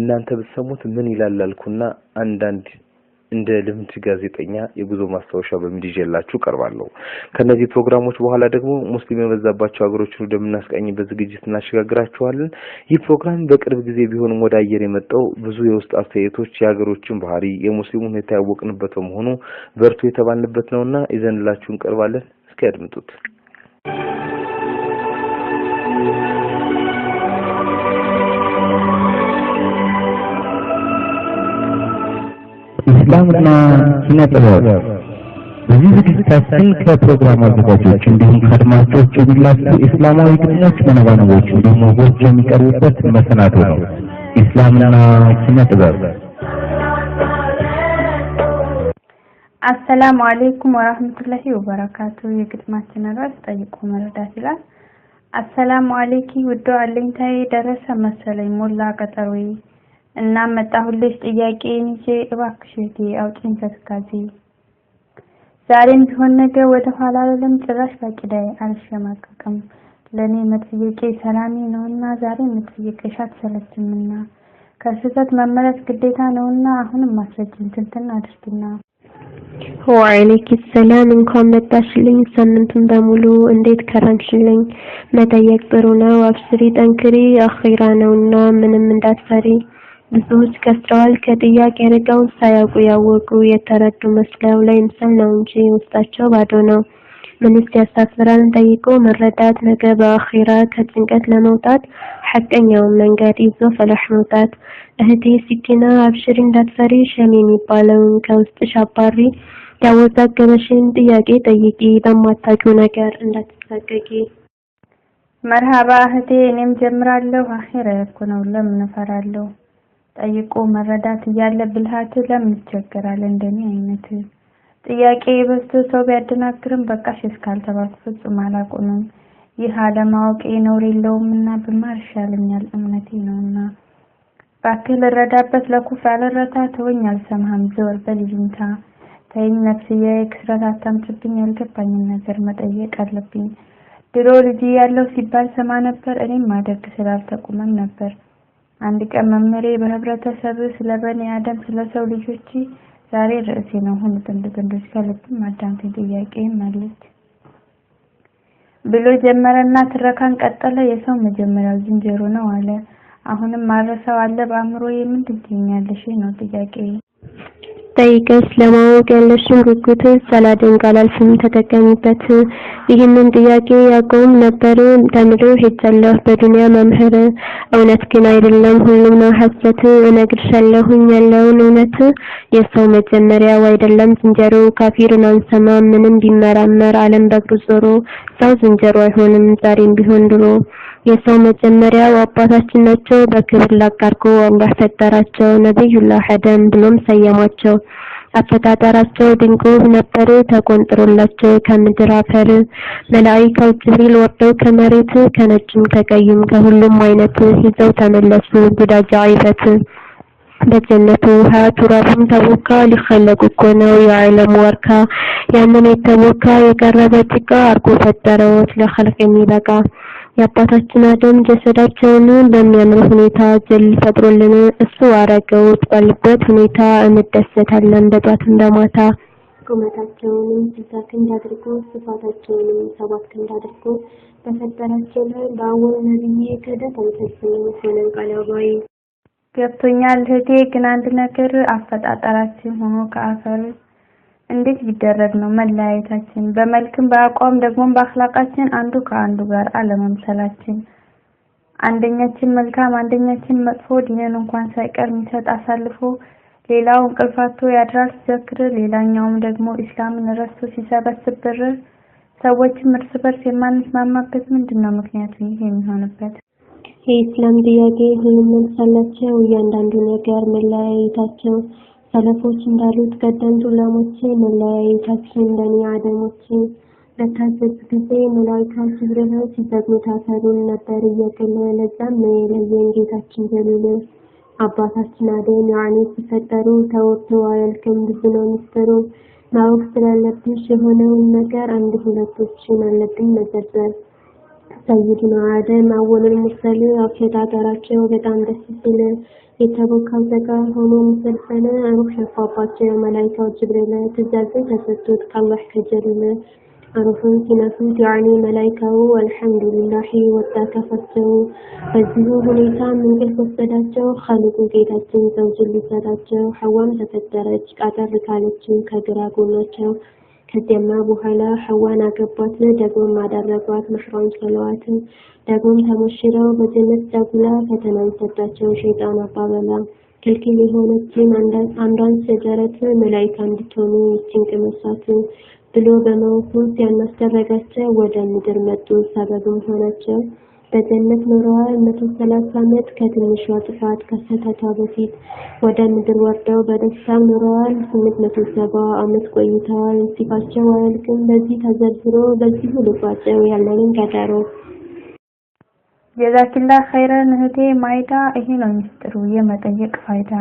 S3: እናንተ ብትሰሙት ምን ይላልኩና አንዳንድ እንደ ልምድ ጋዜጠኛ የጉዞ ማስታወሻ በሚል ይዤላችሁ ቀርባለሁ። ከነዚህ ፕሮግራሞች በኋላ ደግሞ ሙስሊም የበዛባቸው ሀገሮችን ወደምናስቀኝበት ዝግጅት እናሸጋግራችኋለን። ይህ ፕሮግራም በቅርብ ጊዜ ቢሆንም ወደ አየር የመጣው ብዙ የውስጥ አስተያየቶች የሀገሮችን ባህሪ የሙስሊሙን ሁኔታ ያወቅንበት በመሆኑ በርቱ የተባልንበት ነውና ይዘንላችሁ እንቀርባለን። እስኪ አድምጡት።
S6: ኢስላምና ኪነጥበብ በዚህ ዝግጅታችን ከፕሮግራም አዘጋጆች እንዲሁም ከአድማጮች የሚላኩ ኢስላማዊ ግጥሞች፣ መነባነቦች እንዲሁም ወጎች የሚቀርቡበት መሰናዶ ነው። ኢስላምና ኪነጥበብ።
S5: አሰላሙ አለይኩም ወራህመቱላሂ ወበረካቱ። የግጥማችን ርዕስ ጠይቆ መረዳት ይላል። አሰላሙ አለይኪ ውዶ አለኝታዬ ደረሰ መሰለኝ ሞላ ቀጠሮዬ እና መጣሁልሽ ጥያቄን ይዤ እባክሽ እህቴ አውጪኝ ከትካዜ። ዛሬም ቢሆን ነገ ወደ ኋላ አልልም ጭራሽ ባቂዳዬ አልሸማቀቅም። ለኔ መጠየቄ ሰላሜ ነውና ዛሬ መጠየቅሽ አትሰለችምና ከስህተት መመለስ ግዴታ ነውና አሁንም ማስረጅኝ ትንትን አድርጊና።
S9: ወአለይኪ ሰላም እንኳን መጣሽልኝ ሳምንቱን በሙሉ እንዴት ከረምሽልኝ። መጠየቅ ጥሩ ነው አብስሪ ጠንክሪ አኺራ ነውና ምንም እንዳትፈሪ። ብዙዎች ከስረዋል ከጥያቄ ርቀው ሳያውቁ ያወቁ የተረዱ መስለው ላይ ምስል ነው እንጂ ውስጣቸው ባዶ ነው። ምንስ ያሳፍራል ጠይቆ መረዳት ነገ በአኺራ ከጭንቀት ለመውጣት ሐቀኛውን መንገድ ይዞ ፈላህ መውጣት። እህቴ ሲኪና አብሽሪ እንዳትፈሪ ሸም የሚባለውን ከውስጥሽ አባሪ። ያወዛገበሽን ጥያቄ ጠይቂ በማታውቂው ነገር እንዳትሳቀቂ።
S5: መርሃባ እህቴ እኔም ጀምራለሁ አኺራ እኮ ነው ለምን እፈራለሁ። ጠይቆ መረዳት እያለ ብልሃት ለምን ይቸገራል እንደኔ አይነት። ጥያቄ በዝቶ ሰው ቢያደናግርም በቃሽ እስካልተባልኩ ፍጹም አላቆምም። ይህ አለማወቄ ነውር የለውምና ብማር ይሻለኛል እምነቴ ነውና። ባክህ ልረዳበት ለኩፍ ያልረታ ተወኝ አልሰማህም ዘወር በልጅንታ። ተይኝ ነፍስዬ ክስረት አታምጭብኝ ያልገባኝን ነገር መጠየቅ አለብኝ። ድሮ ልጅ ያለው ሲባል ሰማ ነበር እኔም ማደግ ስላልተቆመም ነበር። አንድ ቀን መመሬ በህብረተሰብ ስለ በኔ አደም ስለ ሰው ልጆች ዛሬ ርዕሴ ነው ሁሉ ጥንዶች ከልብም አዳምጠኝ ጥያቄም ማለት ብሎ ጀመረና ትረካን ቀጠለ። የሰው መጀመሪያው ዝንጀሮ ነው አለ።
S10: አሁንም ማረሳው አለ በአእምሮዬ ምንድን ትይኛለሽ ነው ጥያቄ
S9: ጠይቀሽ ለማወቅ ያለሽን ጉጉት ሳላደንቅ አላልፍም ተጠቀሚበት ይህንን ጥያቄ ያቆም ነበር ተምሮ ሄጃለሁ በዱንያ መምህር እውነት ግን አይደለም ሁሉም ነው ሐሰት እነግርሻለሁኝ ያለውን እውነት የሰው መጀመሪያው አይደለም ዝንጀሮ ካፊርን አንሰማ ምንም ቢመራመር ዓለም በእግሩ ዞሮ ሰው ዝንጀሮ አይሆንም ዛሬም ቢሆን ድሮ የሰው መጀመሪያው አባታችን ናቸው በክብር ላቃርቆ አላህ ፈጠራቸው ነብዩላህ አደም ብሎም ሰየማቸው አፈጣጠራቸው ድንቁ ነበር ተቆንጥሮላቸው ከምድር አፈር መላእክት ጅብሪል ወርደው ከመሬት ከነጭም ከቀይም ከሁሉም አይነት ይዘው ተመለሱ ጉዳጃ አይበት በጀነቱ ሀያቱራብም ተቦካ ሊخلق እኮ ነው የዓለም ወርካ ያንን የተቦካ የቀረበ ጭቃ አርጎ ፈጠረው ለخلق የሚበቃ የአባታችን አደም ጀሰዳቸውን በሚያምር ሁኔታ ጀል ፈጥሮልን እሱ አረገው ባለበት ሁኔታ እንደሰታለን በጧት እንደማታ ቁመታቸውን ሲሳክ እንዳድርጎ ስፋታቸውን ሰባት እንዳድርጎ በፈጠራቸው ላይ ባወል ነብይ ከደት አንተስነው ሆነን ቃላባይ
S10: ገብቶኛል እህቴ ግን አንድ ነገር አፈጣጠራችን ሆኖ ከአፈር እንዴት ቢደረግ ነው መለያየታችን በመልክም በአቋም ደግሞ በአخلاقाችን አንዱ ከአንዱ ጋር አለመምሰላችን አንደኛችን መልካም አንደኛችን መጥፎ ዲነን እንኳን ሳይቀር የሚሰጥ አሳልፎ ሌላው እንቅልፋቶ ያድራል ሲዘክር ሌላኛውም ደግሞ እስላምን ረስቶ ሲሰበስብ ብር ሰዎችም እርስ በርስ የማንስማማበት ምንድነው ምክንያቱ ይሄ የሚሆንበት
S9: የኢስላም ጥያቄ ሁሉም መልሳላቸው እያንዳንዱ ነገር መለያየታቸው ሰለፎች እንዳሉት ቀደምት ዑለሞች መለያየታቸው እንደኔ አደሞች ለታዘዝ ጊዜ መላእክት ጅብሪል ሲሰግዱ ታሰሩን ነበር እየቀለ ለዛም የለየን ጌታችን ጀሊል አባታችን አደም ያኔ ሲፈጠሩ ተወርቶ አያልቅም ብዙ ነው ሚስጥሩ ማወቅ ስላለብሽ የሆነውን ነገር አንድ ሁለቶችን አለብኝ መዘርዘር ሰይድና አደም አወሉል ሙርሰል አፈጣጠራቸው በጣም ደስ ሲል የተቦካው ዘጋ ሆኖ መስልፈነ አሩህ ሸፋባቸው መላእክት ጅብሪል ትእዛዝ ተሰጥቶት ከአላህ ከጀሊል አሩህን ሲነሱት ያኔ መላእክቱ አልሐምዱሊላህ ወጣከፈቸው በዚህ ሁኔታ ምን ወሰዳቸው ኻሊቁ ጌታችን ዘውጅ ሊሰጣቸው ሐዋን ተፈጠረች ቃጠር ካለች ከግራ ጎናቸው ከደማ በኋላ ሐዋን አገባት ደግሞ ማደረጓት መሽራን ሰለዋት ደግሞ ተመሽረው በጀነት ዳጉላ ፈተናን ሰጣቸው ሸይጣን አባበላ ክልክል የሆነችን አንዷን ሰጀረት መላእክት እንድትሆኑ ይጭንቅ መሳት ብሎ በመውሰድ ያናስተረጋቸው ወደ ምድር መጡ ሰበብም ሆናቸው በጀነት ኖረዋል 130 ዓመት ከትንሿ ጥፋት ከሰተታ በፊት ወደ ምድር ወርደው በደስታ ኖረዋል 870 ዓመት ቆይተዋል ሲፋቸው አያልቅም በዚህ ተዘርዝሮ በዚህ ልባቸው ያለንን ቀጠሮ
S10: ጀዛኪላህ ኸይረን እህቴ ማይዳ ይሄ ነው ሚስጥሩ የመጠየቅ ፋይዳ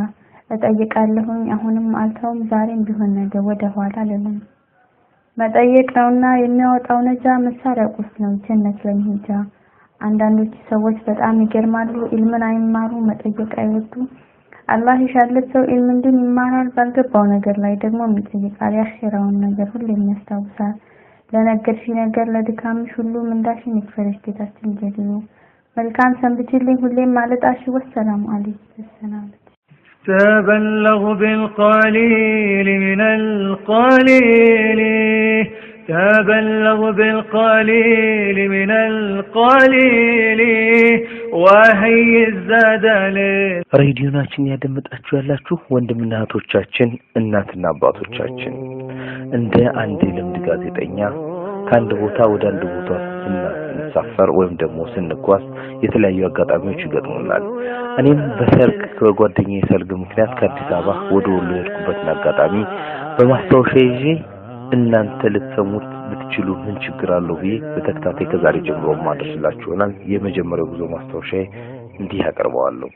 S10: እጠይቃለሁኝ አሁንም አልተውም ዛሬም ቢሆን ነገ ወደ ኋላ ለለም መጠየቅ ነውና የሚያወጣው ነጃ መሳሪያ ቁስ ነው ጀነት ለሚጃ አንዳንዶች ሰዎች በጣም ይገርማሉ ኢልምን አይማሩ መጠየቅ አይወዱ አላህ ይሻለት ሰው ኢልምን ይማራል ባልገባው ነገር ላይ ደግሞ ይጠይቃል ያኺራውን ነገር ሁሌም ያስታውሳል ለነገርሽ ነገር ለድካምሽ ሁሉ ምንዳሽን ይክፈልሽ ጌታችን ጀሊሉ መልካም ሰንብችልኝ ሁሌም ማለታሽ ወሰላሙ አለይኩም ሰላም
S11: تبلغ بالقليل من القليل تبلغ بالقليل من القليل وهي الزادل
S3: ሬዲዮናችን ያደምጣችሁ ያላችሁ ወንድምና እህቶቻችን እናትና አባቶቻችን እንደ አንድ ልምድ ጋዜጠኛ ከአንድ ቦታ ወደ አንድ ቦታ ስንሳፈር ወይም ደግሞ ስንጓዝ የተለያዩ አጋጣሚዎች ይገጥሙናል እኔም በሰርግ ከጓደኛዬ ሰርግ ምክንያት ከአዲስ አበባ ወደ ወሎ የሄድኩበትን አጋጣሚ በማስታወሻ ይዤ እናንተ ልትሰሙት ብትችሉ ምን ችግር አለው ብዬ በተከታታይ ከዛሬ ጀምሮ ማድረስላችሁናል የመጀመሪያው ጉዞ ማስታወሻዬ እንዲህ ያቀርበዋለሁ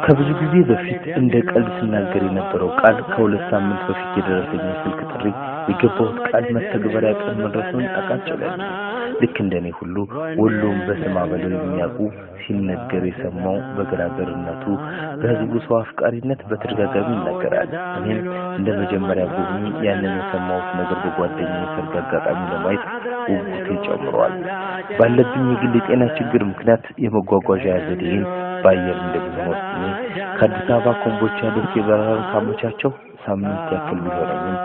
S3: ከብዙ ጊዜ በፊት እንደ ቀልድ ስናገር የነበረው ቃል ከሁለት ሳምንት በፊት የደረሰኝ ስልክ ጥሪ የገባሁት ቃል መተግበሪያ ቀን መድረሱን አቃጨለኝ ልክ እንደኔ ሁሉ ወሎም በስማ በለው የሚያውቁ ሲነገር የሰማው በገራገርነቱ በህዝቡ ሰው አፍቃሪነት በተደጋጋሚ ይነገራል እኔም እንደ መጀመሪያ ጎብኚ ያንን የሰማሁት ነገር በጓደኛዬ ሰርግ አጋጣሚ ለማየት ጉጉቴ ጨምሯል ባለብኝ የግል ጤና ችግር ምክንያት የመጓጓዣ ዘዴን ባየር እንደሚሆን ከአዲስ አበባ ኮምቦልቻ ደሴ በረራን ካመቻቸው ሳምንት ያክል ቢሆንም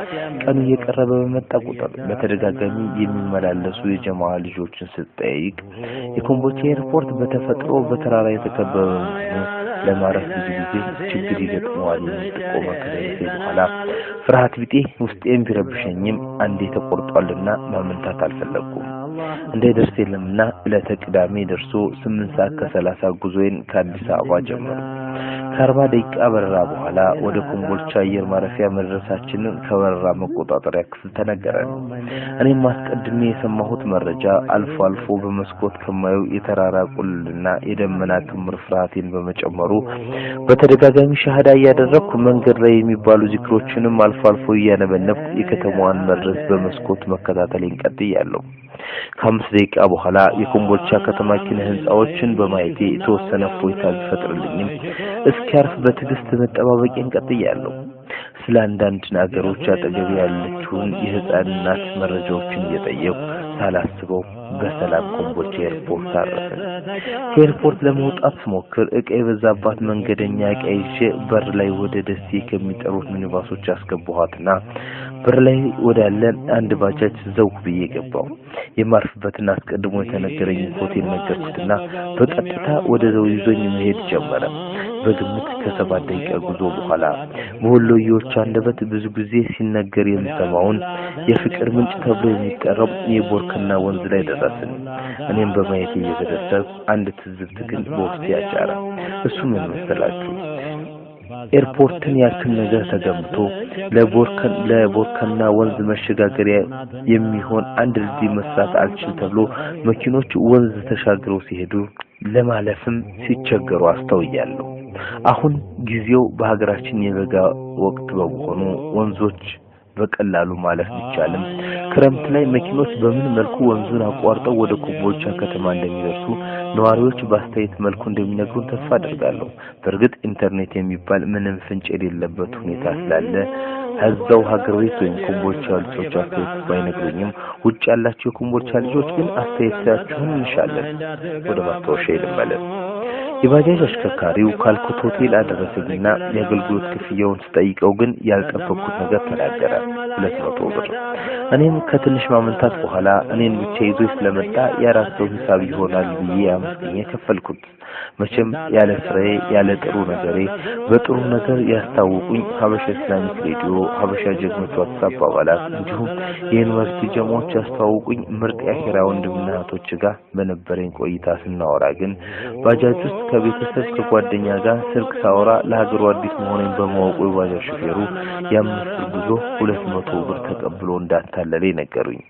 S3: ቀኑ እየቀረበ በመጣ ቁጥር በተደጋጋሚ የሚመላለሱ የጀማዓ ልጆችን ስጠይቅ የኮምቦልቻ ኤርፖርት በተፈጥሮ በተራራ የተከበበ ነው ለማረፍ ብዙ ጊዜ ችግር ይገጥመዋል ጥቆማ ከደረሰ በኋላ ፍርሃት ቢጤ ውስጤን ቢረብሸኝም አንዴ ተቆርጧልና ማመንታት አልፈለኩም እንደደርስ የለምና ለተቅዳሜ ደርሶ 8 ሰዓት ከ30 ጉዞዬን ከአዲስ አበባ ጀመሩ ከ40 ደቂቃ በረራ በኋላ ወደ ኮምቦልቻ አየር ማረፊያ መድረሳችንን ከበረራ መቆጣጠሪያ ክፍል ተነገረን እኔም ማስቀድሜ የሰማሁት መረጃ አልፎ አልፎ በመስኮት ከማየው የተራራ ቁልልና የደመና ክምር ፍርሃቴን በመጨመሩ በተደጋጋሚ ሻሃዳ ያደረኩ መንገድ ላይ የሚባሉ ዚክሮችንም አልፎ አልፎ እያነበነብኩ የከተማዋን መድረስ በመስኮት መከታተልን ቀጥያለሁ ከ5 ደቂቃ በኋላ የኮምቦልቻ ከተማ ኪነ ህንጻዎችን በማየቴ የተወሰነ ፎይታ ቢፈጥርልኝም እስኪያርፍ በትዕግስት መጠባበቄን ቀጥያለሁ ስለ አንዳንድ ነገሮች አጠገብ ያለችውን የህፃንናት መረጃዎችን እየጠየቁ ሳላስበው በሰላም ኮምቦልቻ ኤርፖርት አረፍን ከኤርፖርት ለመውጣት ስሞክር እቃ የበዛባት መንገደኛ እቃ ይዤ በር ላይ ወደ ደሴ ከሚጠሩት ሚኒባሶች አስገባኋትና በር ላይ ወዳለ አንድ ባጃጅ ዘው ብዬ ገባው የማርፍበትና አስቀድሞ የተነገረኝ ሆቴል ነገርኩትና በቀጥታ ወደ ዘው ይዞኝ መሄድ ጀመረ በግምት ከ7 ደቂቃ ጉዞ በኋላ በወሎዮች አንደበት ብዙ ጊዜ ሲነገር የምሰማውን የፍቅር ምንጭ ተብሎ የሚጠራው የቦርከና ወንዝ ላይ ደረስን እኔም በማየት እየተደሰትኩ አንድ ትዝብት ግን በውስጤ ያጫረ እሱ ምን መሰላችሁ ኤርፖርትን ያክል ነገር ተገምቶ ለቦርከና ወንዝ መሸጋገሪያ የሚሆን አንድ ድልድይ መስራት አልችል ተብሎ መኪኖች ወንዝ ተሻግረው ሲሄዱ ለማለፍም ሲቸገሩ አስተውያለሁ አሁን ጊዜው በሀገራችን የበጋ ወቅት በመሆኑ ወንዞች በቀላሉ ማለፍ ይቻላል ክረምት ላይ መኪኖች በምን መልኩ ወንዙን አቋርጠው ወደ ኮምቦልቻ ከተማ እንደሚደርሱ ነዋሪዎች ባስተያየት መልኩ እንደሚነግሩን ተስፋ አደርጋለሁ በእርግጥ ኢንተርኔት የሚባል ምንም ፍንጭ የሌለበት ሁኔታ ስላለ እዛው ሀገር ቤት ወይም ኮምቦልቻ ልጆች አስተያየት ባይነግሩኝም ውጭ ያላችሁ ኮምቦልቻ ልጆች ግን አስተያየታችሁን እንሻለን ወደ ማስታወሻ ይልመለስ የባጃጅ አሽከርካሪው ካልኩት ሆቴል አደረሰኝና የአገልግሎት ክፍያውን ስጠይቀው ግን ያልጠበቅኩት ነገር ተናገረ 200 ብር እኔም ከትንሽ ማመንታት በኋላ እኔን ብቻ ይዞ ስለመጣ የራስው ሂሳብ ይሆናል ብዬ አመስግኜ ከፈልኩት መቼም ያለ ስራዬ ያለ ጥሩ ነገሬ በጥሩ ነገር ያስታውቁኝ ሀበሻ ኢስላሚክ ሬዲዮ ሀበሻ ጀግኖች ዋትስአፕ አባላት እንዲሁም የዩኒቨርሲቲ ጀማዎች ያስታውቁኝ ምርጥ የአኺራ ወንድምና እህቶች ጋር በነበረኝ ቆይታ ስናወራ ግን ባጃጅ ውስጥ ከቤተሰብ ከጓደኛ ጋር ስልክ ሳወራ ለሀገሩ አዲስ መሆኔን በማወቁ የባጃጅ ሹፌሩ ያምስት ጉዞ 200 ብር ተቀብሎ እንዳታለለኝ ነገሩኝ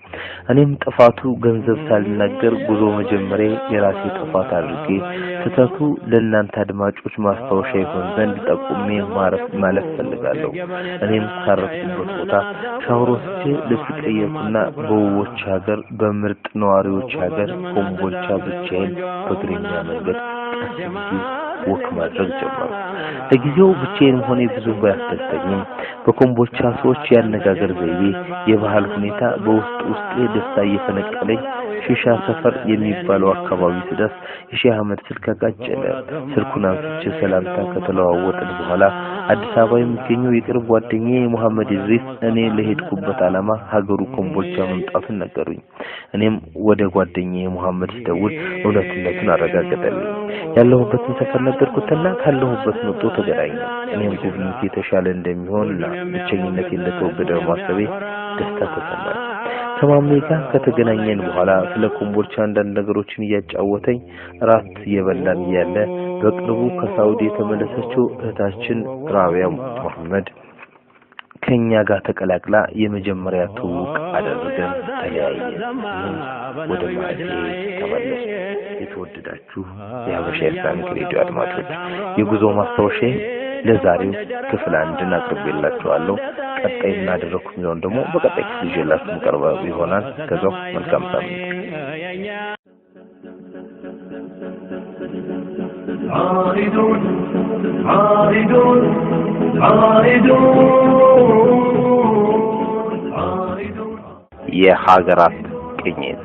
S3: እኔም ጥፋቱ ገንዘብ ሳልናገር ጉዞ መጀመሪያ የራሴ ጥፋት አድርጌ ስተቱ ለእናንተ አድማጮች ማስታወሻ ይሆን ዘንድ ጠቁሜ ማለፍ ፈልጋለሁ እኔም ካረፍኩበት ቦታ ሻወር ወስጄ ለፍቅየቱና በውቦች ሀገር በምርጥ ነዋሪዎች ሀገር ኮምቦልቻ ብቻዬን በእግረኛ መንገድ ወክ ማድረግ ጀመርኩ ለጊዜው ብቻዬን ሆኜ ብዙ ባያስደስተኝም በኮምቦልቻ ሰዎች ያነጋገር ዘይቤ የባህል ሁኔታ በውስጤ ደስታ እየፈነቀለኝ ሺሻ ሰፈር የሚባለው አካባቢ ስደርስ የሼህ አህመድ ስልክ አጋጨለ ስልኩን አንስቼ ሰላምታ ከተለዋወጥን በኋላ አዲስ አበባ የሚገኘው የቅርብ ጓደኛዬ መሐመድ ኢድሪስ እኔ ለሄድኩበት ዓላማ ሀገሩ ኮምቦልቻ መምጣቱን ነገሩኝ እኔም ወደ ጓደኛዬ መሐመድ ደውል እውነቱን አረጋገጠልኝ ያለሁበትን ሰፈር ነገርኩትና ካለሁበት መጥቶ ተገናኘ እኔም ጉብኝት የተሻለ እንደሚሆንና ብቸኝነት እንደተወገደ ማሰቤ ደስታ ተሰማኝ ከማሜ ጋር ከተገናኘን በኋላ ስለ ኮምቦልቻ አንዳንድ ነገሮችን እያጫወተኝ ራት እየበላን ያለ በቅርቡ ከሳውዲ የተመለሰችው እህታችን ራቢያ መሐመድ ከኛ ጋር ተቀላቅላ የመጀመሪያ ትውውቅ አደረገን ተለያየን ወደ ማዕድ ተመለስ የተወደዳችሁ የሀበሻ ኢስላሚክ ሬዲዮ አድማጮች የጉዞ ማስታወሻ ለዛሬው ክፍል 1 አቅርቤላችኋለሁ ቀጣይ እናደርኩት ነው ደግሞ በቀጣይ ክፍል ይዤላችሁ ቀርበው ይሆናል ከዛው መልካም ሳምንት
S8: عائدون عائدون عائدون
S3: የሀገራት ቅኝት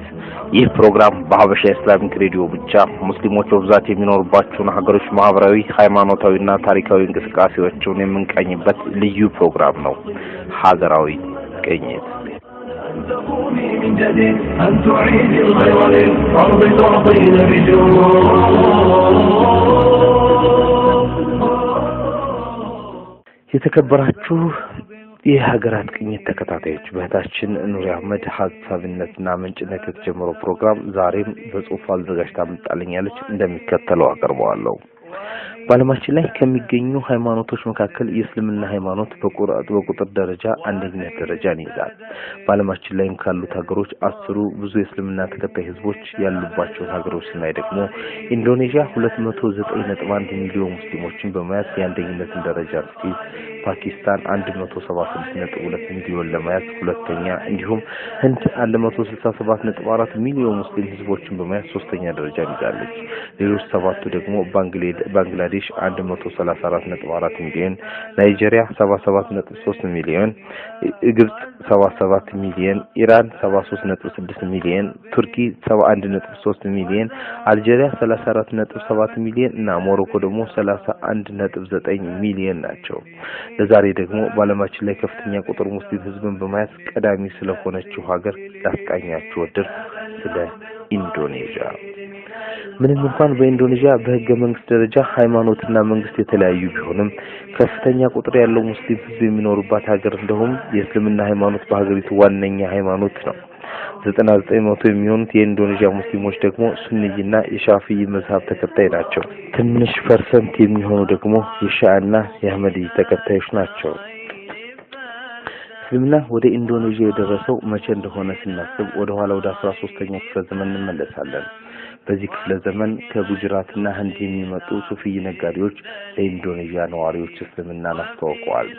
S3: ይህ ፕሮግራም በሀበሻ ኢስላሚክ ሬዲዮ ብቻ ሙስሊሞች በብዛት የሚኖሩባቸውን ሀገሮች ማህበራዊ፣ ሃይማኖታዊና ታሪካዊ እንቅስቃሴዎችን የምንቃኝበት ልዩ ፕሮግራም ነው። ሀገራዊ ቅኝት
S8: من جديد أن تعيد الخير للأرض تعطينا بجود
S3: የተከበራችሁ የሀገራት ቅኝት ተከታታዮች በእህታችን ኑሪ አህመድ ሀሳብነትና ምንጭነት የተጀመረው ፕሮግራም ዛሬም በጽሁፍ አዘጋጅታ መጣልኛለች እንደሚከተለው አቀርበዋለሁ። በዓለማችን ላይ ከሚገኙ ሃይማኖቶች መካከል የእስልምና ሃይማኖት በቁጥር ደረጃ አንደኛ ደረጃን ይይዛል። በዓለማችን ላይ ካሉት ሀገሮች 10 ብዙ የእስልምና ተከታይ ህዝቦች ያሉባቸው ሀገሮች ስናይ ደግሞ ኢንዶኔዥያ 209.1 ሚሊዮን ሙስሊሞችን በመያዝ የአንደኝነትን ደረጃ ስትይዝ፣ ፓኪስታን 176.2 ሚሊዮን ለመያዝ ሁለተኛ፣ እንዲሁም ህንድ 167.4 ሚሊዮን ሙስሊም ህዝቦችን በመያዝ ሶስተኛ ደረጃን ይዛለች። ሌሎች ሰባቱ ደግሞ ባንግላዴሽ 134.4 ሚሊዮን፣ ናይጄሪያ 77.3 ሚሊዮን፣ ግብጽ 77 ሚሊዮን፣ ኢራን 73.6 ሚሊዮን፣ ቱርኪ 71.3 ሚሊዮን፣ አልጄሪያ 34.7 ሚሊዮን እና ሞሮኮ ደግሞ 31.9 ሚሊዮን ናቸው። ለዛሬ ደግሞ በዓለማችን ላይ ከፍተኛ ቁጥር ሙስሊም ህዝብን በመያዝ ቀዳሚ ስለሆነችው ሀገር ላስቃኛችሁ ወደድኩ፣ ስለ ኢንዶኔዥያ። ምንም እንኳን በኢንዶኔዥያ በህገ መንግስት ደረጃ ሃይማኖትና መንግስት የተለያዩ ቢሆንም ከፍተኛ ቁጥር ያለው ሙስሊም ህዝብ የሚኖርባት ሀገር እንደሆነ የእስልምና ሃይማኖት በሀገሪቱ ዋነኛ ሃይማኖት ነው። 99% የሚሆኑት የኢንዶኔዥያ ሙስሊሞች ደግሞ ሱኒይና የሻፊዒ መዝሀብ ተከታይ ናቸው። ትንሽ ፐርሰንት የሚሆኑ ደግሞ የሺዓና የአህመድይ ተከታዮች ናቸው። እስልምና ወደ ኢንዶኔዥያ የደረሰው መቼ እንደሆነ ስናስብ ወደ ኋላ ወደ 13ኛው ክፍለ ዘመን እንመለሳለን። በዚህ ክፍለ ዘመን ከጉጅራትና ህንድ የሚመጡ ሱፊይ ነጋዴዎች ለኢንዶኔዥያ ነዋሪዎች እስልምናን አስተዋውቀዋል።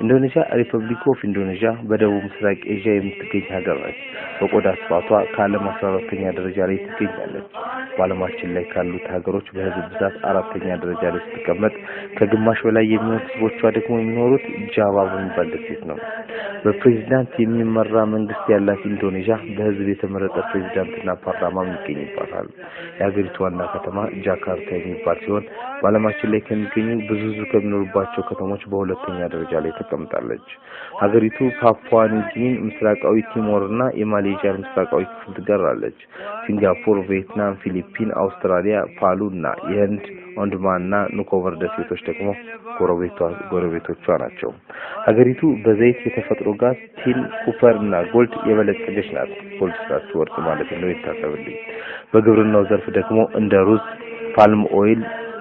S3: ኢንዶኔዥያ ሪፐብሊክ ኦፍ ኢንዶኔዥያ በደቡብ ምስራቅ ኤዥያ የምትገኝ ሀገር ነች። በቆዳ ስፋቷ ከዓለም 14ኛ ደረጃ ላይ ትገኛለች። በዓለማችን ላይ ካሉት ሀገሮች በህዝብ ብዛት 4ኛ ደረጃ ላይ ስትቀመጥ ከግማሽ በላይ የሚሆኑ ህዝቦቿ ደግሞ የሚኖሩት ጃቫ በሚባል ደሴት ነው። በፕሬዝዳንት የሚመራ መንግስት ያላት ኢንዶኔዥያ በህዝብ የተመረጠ ፕሬዝዳንትና ፓርላማ ይገኝባታል። የሀገሪቱ ዋና ከተማ ጃካርታ የሚባል ሲሆን በዓለማችን ላይ ከሚገኙ ብዙ ህዝብ ከሚኖሩባቸው ከተሞች በሁለተኛ ደረጃ ላይ ተቀምጣለች። ሀገሪቱ ፓፑዋ ኒው ጊኒን፣ ምስራቃዊ ቲሞርና የማሌዥያን ምስራቃዊ ክፍል ትገራለች። ሲንጋፖር፣ ቪየትናም፣ ፊሊፒን፣ አውስትራሊያ፣ ፓሉና የህንድ አንዳማንና ኒኮባር ደሴቶች ደግሞ ጎረቤቶቿ ናቸው። ሀገሪቱ በዘይት፣ የተፈጥሮ ጋዝ፣ ቲን፣ ኩፐርና ጎልድ የበለጸገች ናት። ጎልድ ስላችሁ ወርቅ ማለት ነው ይታሰብልኝ። በግብርናው ዘርፍ ደግሞ እንደ ሩዝ፣ ፓልም ኦይል፣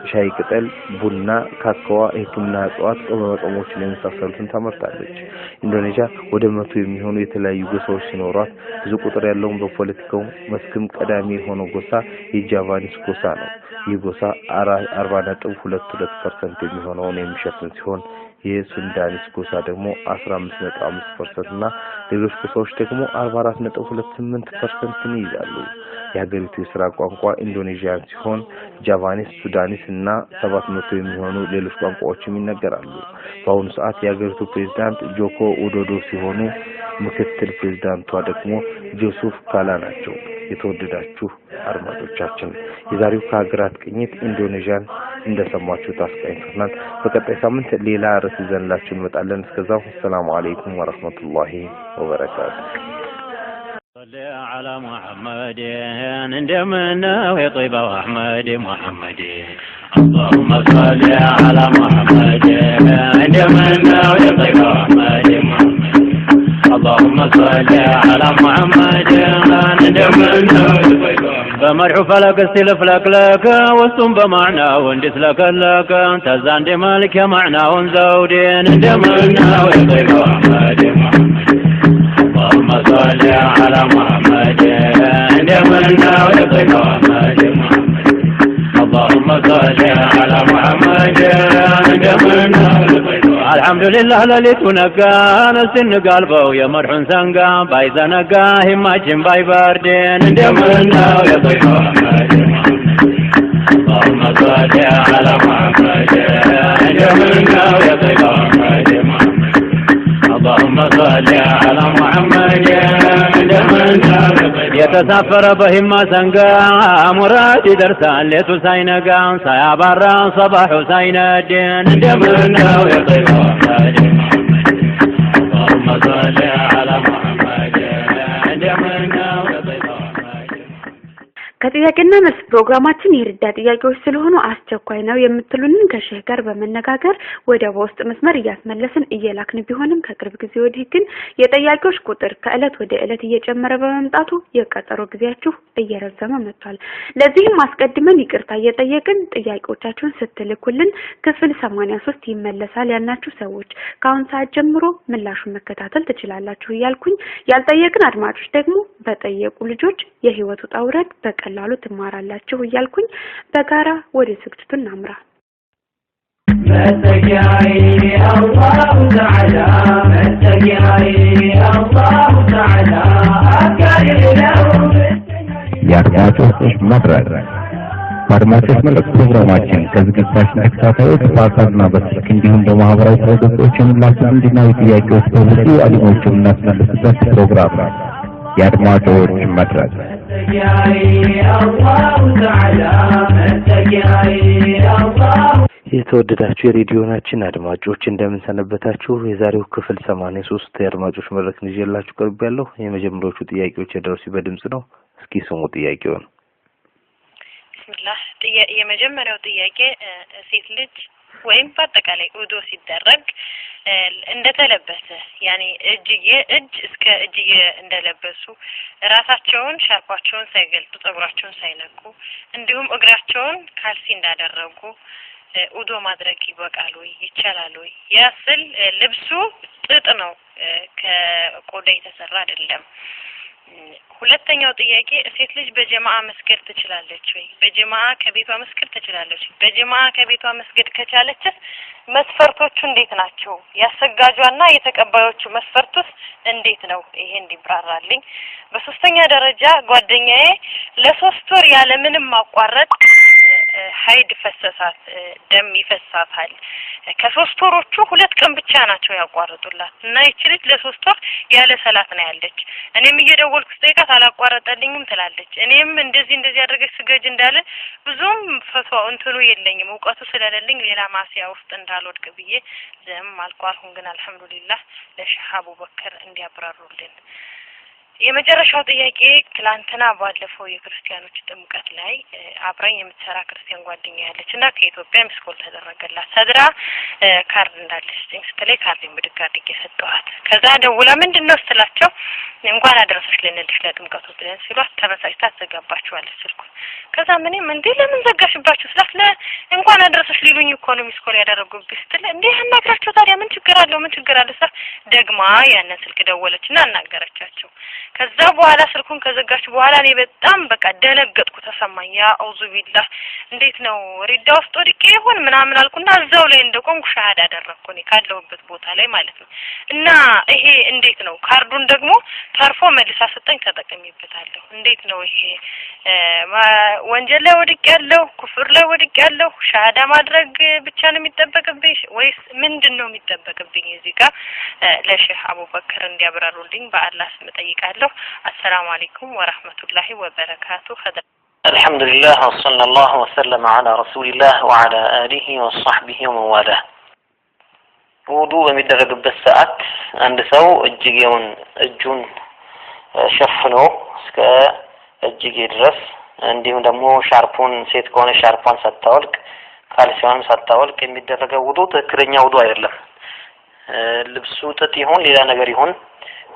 S3: ሻይ ቅጠል፣ ቡና፣ ካካዋ፣ የህክምና እጽዋት፣ ቅመማ ቅመሞችን የመሳሰሉትን ታመርታለች። ኢንዶኔዥያ ወደ 100 የሚሆኑ የተለያዩ ጎሳዎች ሲኖሯት ብዙ ቁጥር ያለውን በፖለቲካው መስክም ቀዳሚ የሆነው ጎሳ የጃቫኒስ ጎሳ ነው። ይህ ጎሳ 40.22% የሚሆነውን የሚሸፍን ሲሆን የሱንዳኒስ ጎሳ ደግሞ 15.5% እና ሌሎች ጎሳዎች ደግሞ 44.28% ይይዛሉ። የሀገሪቱ የሥራ ቋንቋ ኢንዶኔዥያን ሲሆን ጃቫኒስ፣ ሱዳኒስ እና 700 የሚሆኑ ሌሎች ቋንቋዎችም ይነገራሉ። በአሁኑ ሰዓት የሀገሪቱ ፕሬዝዳንት ጆኮ ዊዶዶ ሲሆኑ ምክትል ፕሬዝዳንቷ ደግሞ ጆሴፍ ካላ ናቸው። የተወደዳችሁ አድማጮቻችን የዛሬው ከሀገራት ቅኝት ኢንዶኔዥያን እንደሰማችሁ ታስቃኝተናል። በቀጣይ ሳምንት ሌላ ርዕስ ይዘንላችሁ እንመጣለን። እስከዛው ሰላም አለይኩም ወራህመቱላሂ ወበረካቱ።
S4: صلي على محمد እንደምነው የጦይባው አህመድ ሙሐመድ اللهم صل على محمد እንደምነው የጦይባው አህመድ ሙሐመድ اللهم صل على محمد እንደምነው የጦይባው በመርሑ ፈለክ استلفلك ወስቱም በማዕናው እንድትለከለከ ተዛ እንደ መልክ የማዕናውን ዘውዴን እንደምነው የጦይባው አህመድ ሙሐመድ اللهم صل على محمد እንደምነው የጦይባው አህመድ ሙሐመድ اللهم صل على محمد እንደምነው የጦይባው አልሐምዱሊላህ ለሊቱ ነጋ ስንጋልበው የመርሑን ሰንጋ ባይዘነጋ ሂማችን ባይበርድን እንደምነው የጦይባው አህመድ ሙሐመድ اللهم صل على محمد እንደምነው የጦይባው አህመድ ሙሐመድ اللهم صل على محمد እንደምነው ተሳፈረ በሂማ ሰንጋ ሙራድ ይደርሳል ሌቱ ሳይነጋ ሳያባራ ሰባሑ ሳይነድ እንደምነው የጠይባ اللهم صل على محمد እንደምነው የጠይባ
S5: ከጥያቄና መልስ ፕሮግራማችን የርዳ ጥያቄዎች ስለሆኑ አስቸኳይ ነው የምትሉንን ከሼህ ጋር በመነጋገር ወደ በውስጥ መስመር እያስመለስን እየላክን ቢሆንም ከቅርብ ጊዜ ወዲህ ግን የጥያቄዎች ቁጥር ከእለት ወደ እለት እየጨመረ በመምጣቱ የቀጠሮ ጊዜያችሁ እየረዘመ መጥቷል። ለዚህም አስቀድመን ይቅርታ እየጠየቅን ጥያቄዎቻችሁን ስትልኩልን ክፍል 83 ይመለሳል ያልናችሁ ሰዎች ከአሁን ሰዓት ጀምሮ ምላሹን መከታተል ትችላላችሁ እያልኩኝ ያልጠየቅን አድማጮች ደግሞ በጠየቁ ልጆች የህይወት ውጣ ውረድ በቀላሉ ትማራላችሁ እያልኩኝ በጋራ ወደ ዝግጅቱ እናምራ።
S8: متكئي الله تعالى متكئي الله تعالى أكرم له
S6: የአድማጮች መድረክ በአድማጮች መልእክት ፕሮግራማችን ከዝግጅታችን ተከታታዮች በአካልና በስልክ እንዲሁም በማህበራዊ ድረገጾች የምላችሁ እንዲናዊ ጥያቄዎች በብዙ አሊሞችን እናስመልስበት ፕሮግራም ነው። የአድማጮች መድረክ
S3: የተወደዳችሁ የሬዲዮናችን አድማጮች እንደምን ሰነበታችሁ? የዛሬው ክፍል 83 የአድማጮች መድረክ ይዤላችሁ ቀርቤያለሁ። የመጀመሪያዎቹ ጥያቄዎች የደረሱ በድምጽ ነው። እስኪ ስሙ ጥያቄውን።
S12: ቢስሚላህ የመጀመሪያው ጥያቄ ሴት ልጅ ወይም በአጠቃላይ ውዶ ሲደረግ እንደተለበሰ ያኔ እጅ እስከ እጅዬ እንደለበሱ ራሳቸውን ሻርፓቸውን ሳይገልጡ ጸጉራቸውን ሳይነኩ እንዲሁም እግራቸውን ካልሲ እንዳደረጉ ውዶ ማድረግ ይበቃል ወይ ይቻላል ወይ? ያስል ልብሱ ጥጥ ነው ከቆዳ የተሰራ አይደለም። ሁለተኛው ጥያቄ ሴት ልጅ በጀማዓ መስገድ ትችላለች ወይ? በጀማዓ ከቤቷ መስገድ ትችላለች? በጀማዓ ከቤቷ መስገድ ከቻለችስ መስፈርቶቹ እንዴት ናቸው? ያሰጋጇና የተቀባዮቹ መስፈርቱስ እንዴት ነው? ይሄ እንዲብራራልኝ። በሶስተኛ ደረጃ ጓደኛዬ ለ3 ወር ያለ ምንም ማቋረጥ ሀይድ ፈሰሳት ደም ይፈሳታል። ከ3 ወሮቹ 2 ቀን ብቻ ናቸው ያቋረጡላት እና ይቺ ልጅ ለ3 ወር ያለ ሰላት ነው ያለች። እኔም እየደወልኩ ስጠይቃት አላቋረጠልኝም ትላለች። እኔም እንደዚህ ያደረገች ስገጅ እንዳለ ብዙም ፈቷው እንትኑ የለኝም እውቀቱ ስለሌለኝ ሌላ ማሲያ ውስጥ እንዳልወድቅ ብዬ ዝም አልኳልሁን። ግን አልহামዱሊላህ ለሼህ አቡበከር እንዲያብራሩልን። የመጨረሻው ጥያቄ ትላንትና ባለፈው የክርስቲያኖች ጥምቀት ላይ አብራኝ የምትሰራ ክርስቲያን ጓደኛ ያለችና ከኢትዮጵያ ምስኮል ተደረገላት ሰድራ ካርድ እንዳለች ስትለኝ ካርድን ብድግ አድርጌ ሰጠኋት። ከዛ ደውላ ምንድነው ስትላቸው እንኳን አደረሰሽ ልንልሽ ለጥምቀቱ ብለን ሲሏት ተበሳጭታ ዘጋባችኋለች ስልኩን። ከዛ ምንም እንዴ ለምን ዘጋሽባችሁ ስላት እንኳን አደረሰሽ ሊሉኝ እኮ ነው ምስኮል ያደረጉብኝ ስትል እንዴ አናግራቸው ታዲያ ምን ችግር አለው ደግማ ያንን ስልክ ደወለችና አናገረቻቸው። ከዛ በኋላ ስልኩን ከዘጋች በኋላ እኔ በጣም በቃ ደነገጥኩ ተሰማኝ። ያ አውዙ ቢላህ እንዴት ነው ሪዳ ውስጥ ወድቄ ይሆን ምናምን አልኩና እዛው ላይ እንደቆምኩ ሻሃዳ አደረኩ እኔ ካለሁበት ቦታ ላይ ማለት ነው። እና ይሄ እንዴት ነው ካርዱን ደግሞ ታርፎ መልሳ ሰጠኝ ተጠቅሜበታለሁ። እንዴት ነው ይሄ ወንጀል ላይ ወድቄያለሁ ኩፍር ላይ ወድቄያለሁ ሻሃዳ ማድረግ ብቻ ነው የሚጠበቅብኝ ወይስ ምንድነው የሚጠበቅብኝ? እዚህ ጋር ለሼህ አቡበከር እንዲያብራሩልኝ በአላህ ስም ጠይቃለሁ። السلام عليكم ورحمة الله وبركاته.
S7: الحمد لله وصلى الله وسلم على رسول الله وعلى آله وصحبه ومن والاه. ውዱእ በሚደረግበት ሰዓት አንድ ሰው እጁን ሸፍኖ እስከ እጅጌ ድረስ እንዲሁም ደግሞ ሻርፑን ሴት ከሆነ ሻርፑን ሳታወልቅ ካልሲዋን ሳታወልቅ የሚደረገው ውዱእ ትክክለኛ ውዱእ አይደለም። ልብሱ ጥጥ ይሁን ሌላ ነገር ይሁን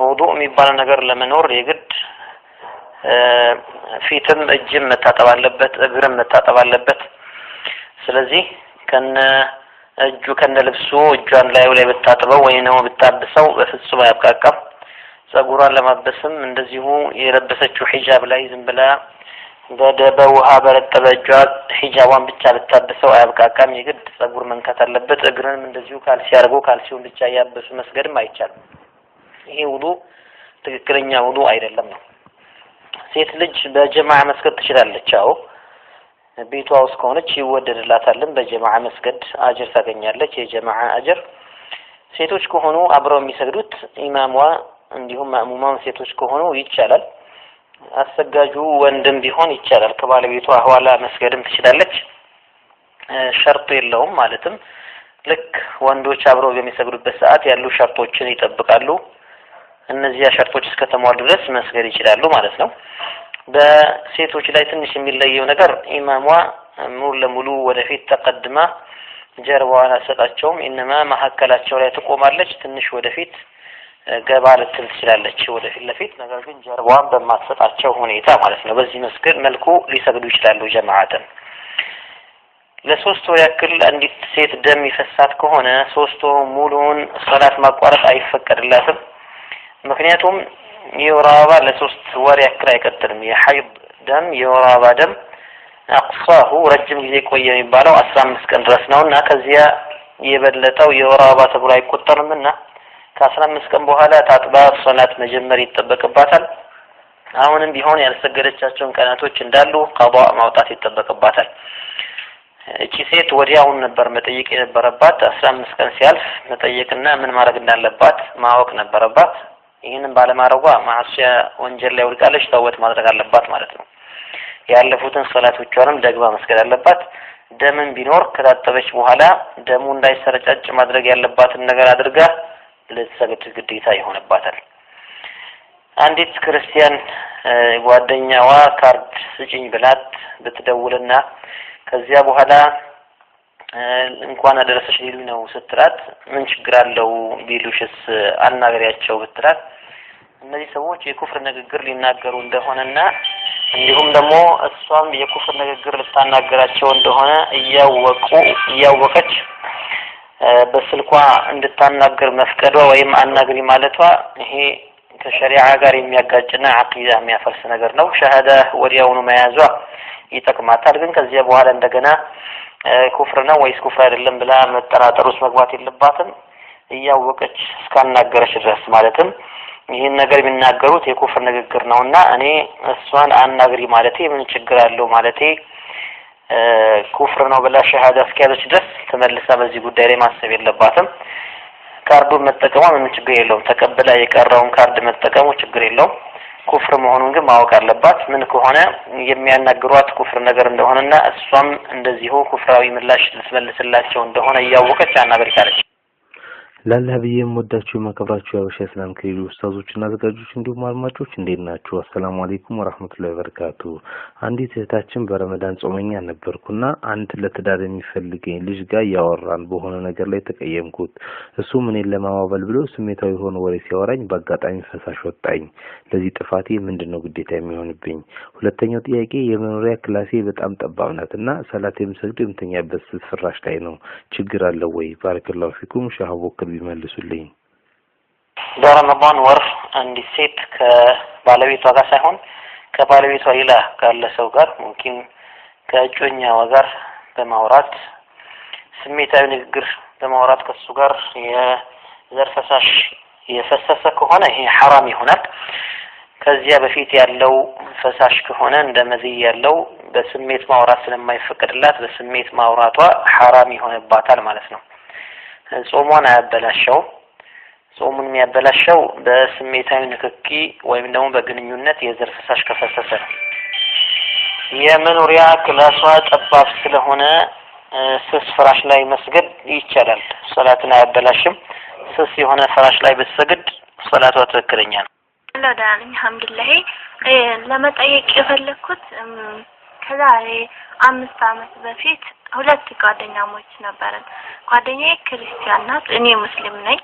S7: ውዱእ የሚባለው ነገር ለመኖር የግድ ፊትም እጅም መታጠብ አለበት፣ እግርም መታጠብ አለበት። ስለዚህ ከነ ልብሱ እጇን ላይ ብታጥበው ወይ ነው ብታብሰው በፍጹም አያብቃቃም። ጸጉሯን ለማበስም እንደዚሁ የለበሰችው ሂጃብ ላይ ዝም ብላ በውሃ በረጠበ እጇ ሂጃቧን ብቻ ብታብሰው አያብቃቃም። የግድ ጸጉር መንካት አለበት። እግርንም እንደዚሁ ካልሲ አድርጎ ካልሲውን ብቻ ያበሱ መስገድም አይቻልም። ይሄ ውዱእ ትክክለኛ ውዱእ አይደለም ነው። ሴት ልጅ በጀማዓ መስገድ ትችላለች። አዎ ቤቷ ውስጥ ከሆነች ይወደድላታልን በጀማዓ መስገድ አጅር ታገኛለች፣ የጀማዓ አጅር። ሴቶች ከሆኑ አብረው የሚሰግዱት ኢማሟ እንዲሁም ማእሙማን ሴቶች ከሆኑ ይቻላል።
S13: አሰጋጁ ወንድም ቢሆን ይቻላል ከባለቤቷ ኋላ መስገድም ትችላለች ሸርጥ የለውም ማለትም ልክ ወንዶች አብረው በሚሰግዱበት ሰዓት ያሉ ሸርጦችን ይጠብቃሉ እነዚህ ሸርጦች እስከተሟሉ ድረስ መስገድ ይችላሉ ማለት ነው በሴቶች ላይ ትንሽ የሚለየው ነገር ኢማሟ ሙሉ ለሙሉ ወደፊት ተቀድማ ጀርባዋን አሰጣቸውም ኢንማ መሐከላቸው ላይ ትቆማለች ትንሽ ወደፊት ገባ ልትል ትችላለች ወደፊት ለፊት ነገር ግን ጀርባዋን በማትሰጣቸው ሁኔታ ማለት ነው በዚህ መስገድ መልኩ ሊሰግዱ ይችላሉ ጀማዓተን ለሶስት ወር ያክል አንዲት ሴት ደም ይፈሳት ከሆነ ሶስት ወር ሙሉውን ሶላት ማቋረጥ አይፈቀድላትም ምክንያቱም የወር አበባ ለሶስት ወር ያክል አይቀጥልም የሐይድ ደም የወር አበባ ደም አቅሳሁ ረጅም ጊዜ ቆየ የሚባለው 15 ቀን ድረስ ነውና ከዚያ የበለጠው የወር አበባ ተብሎ አይቆጠርምና ከ15 ቀን በኋላ ታጥባ ሶላት መጀመር ይተበቀባታል አሁንም ቢሆን ያልሰገደቻቸውን ቀናቶች እንዳሉ ቀዷ ማውጣት ይተበቀባታል እቺ ሴት ወዲያውን ነበር መጠየቅ የነበረባት 15 ቀን ሲያልፍ መጠየቅና ምን ማድረግ እንዳለባት ማወቅ ነበረባት ይሄንን ባለማድረጓ ማዕሲያ ወንጀል ላይ ወድቃለች ተውበት ማድረግ አለባት ማለት ነው ያለፉትን ሶላቶቿንም ደግማ መስገድ አለባት ደምን ቢኖር ከታጠበች በኋላ ደሙ እንዳይሰረጫጭ ማድረግ ያለባትን ነገር አድርጋ ለተሰገድ ግዴታ ይሆንባታል አንዲት ክርስቲያን ጓደኛዋ ካርድ ስጪኝ ብላት ብትደውልና ከዚያ በኋላ እንኳን አደረሰሽ ሊሉ ነው ስትላት ምን ችግር አለው ቢሉሽስ አናገሪያቸው ብትላት እነዚህ ሰዎች የኩፍር ንግግር ሊናገሩ እንደሆነና እንዲሁም ደግሞ እሷም የኩፍር ንግግር ልታናገራቸው እንደሆነ እያወቀች በስልኳ እንድታናገር መፍቀዷ ወይም አናግሪ ማለቷ ይሄ ከሸሪዓ ጋር የሚያጋጭና አቂዳ የሚያፈርስ ነገር ነው ሸሃዳ ወዲያውኑ መያዟ ይጠቅማታል ግን ከዚያ በኋላ እንደገና ኩፍር ነው ወይስ ኩፍር አይደለም ብላ መጠራጠር ውስጥ መግባት የለባትም እያወቀች እስካናገረች ድረስ ማለትም ይሄን ነገር የሚናገሩት የኩፍር ንግግር ነውና እኔ እሷን አናግሪ ማለቴ ምን ችግር አለው ማለቴ ኩፍር ነው ብላ ሸሃዳ እስኪያዘች ድረስ ተመልሳ በዚህ ጉዳይ ላይ ማሰብ የለባትም ካርዱን መጠቀሙ ምን ችግር የለውም ተቀበላ የቀረውን ካርድ መጠቀሙ ችግር የለውም ኩፍር መሆኑን ግን ማወቅ አለባት ምን ከሆነ የሚያናግሯት ኩፍር ነገር እንደሆነና እሷም እንደዚሁ ኩፍራዊ ምላሽ ልትመልስላቸው እንደሆነ እያወቀች አናግሪታለች
S3: ላላህ ብዬ የምወዳችሁ የማከብራችሁ የሀበሻ እስላም ክሊሉ ኡስታዞችና አዘጋጆች እንዲሁም አድማጮች እንዴት ናችሁ አሰላሙ አለይኩም ወራህመቱላሂ ወበረካቱ አንዲት እህታችን በረመዳን ጾመኛ ነበርኩና አንድ ለትዳር የሚፈልገኝ ልጅ ጋር ያወራን በሆነ ነገር ላይ ተቀየምኩት እሱ ምንን ለማዋበል ብሎ ስሜታዊ ሆኖ ወሬ ሲያወራኝ በአጋጣሚ ፈሳሽ ወጣኝ ለዚህ ጥፋቴ ምንድነው ግዴታ የሚሆንብኝ ሁለተኛው ጥያቄ የመኖሪያ ክላሴ በጣም ጠባብ ናትና ሰላት የምሰግደው የምተኛበት ፍራሽ ላይ ነው ችግር አለው ወይ ባረከላሁ ፊኩም ሻሃቦክ ቢመልሱልኝ
S13: በረመዳን ወር አንዲት ሴት ከባለቤቷ ጋር ሳይሆን ከባለቤቷ ሌላ ካለ ሰው ጋር ሙምኪን ከእጮኛዋ ጋር በማውራት ስሜታዊ ንግግር በማውራት ከሱ ጋር የዘር ፈሳሽ የፈሰሰ ከሆነ ይሄ ሐራም ይሆናል ከዚያ በፊት ያለው ፈሳሽ ከሆነ እንደመዚህ ያለው በስሜት ማውራት ስለማይፈቀድላት በስሜት ማውራቷ ሐራም ይሆንባታል ማለት ነው ጾሙን አያበላሸው ጾሙን የሚያበላሸው በስሜታዊ ንክኪ ወይም ደግሞ በግንኙነት የዘር ፈሳሽ ከፈሰሰ የመኖሪያ ክላሷ ጠባብ ስለሆነ ስስ ፍራሽ ላይ መስገድ ይቻላል ሶላትን አያበላሽም ስስ የሆነ ፍራሽ ላይ ብትሰግድ ሶላቷ ትክክለኛ ነው
S14: ለዳን አልহামዱሊላህ ለመጠየቅ የፈለኩት ከዛሬ 5 አመት በፊት ሁለት ጓደኛሞች ነበርን ጓደኛዬ ክርስቲያን ናት እኔ ሙስሊም ነኝ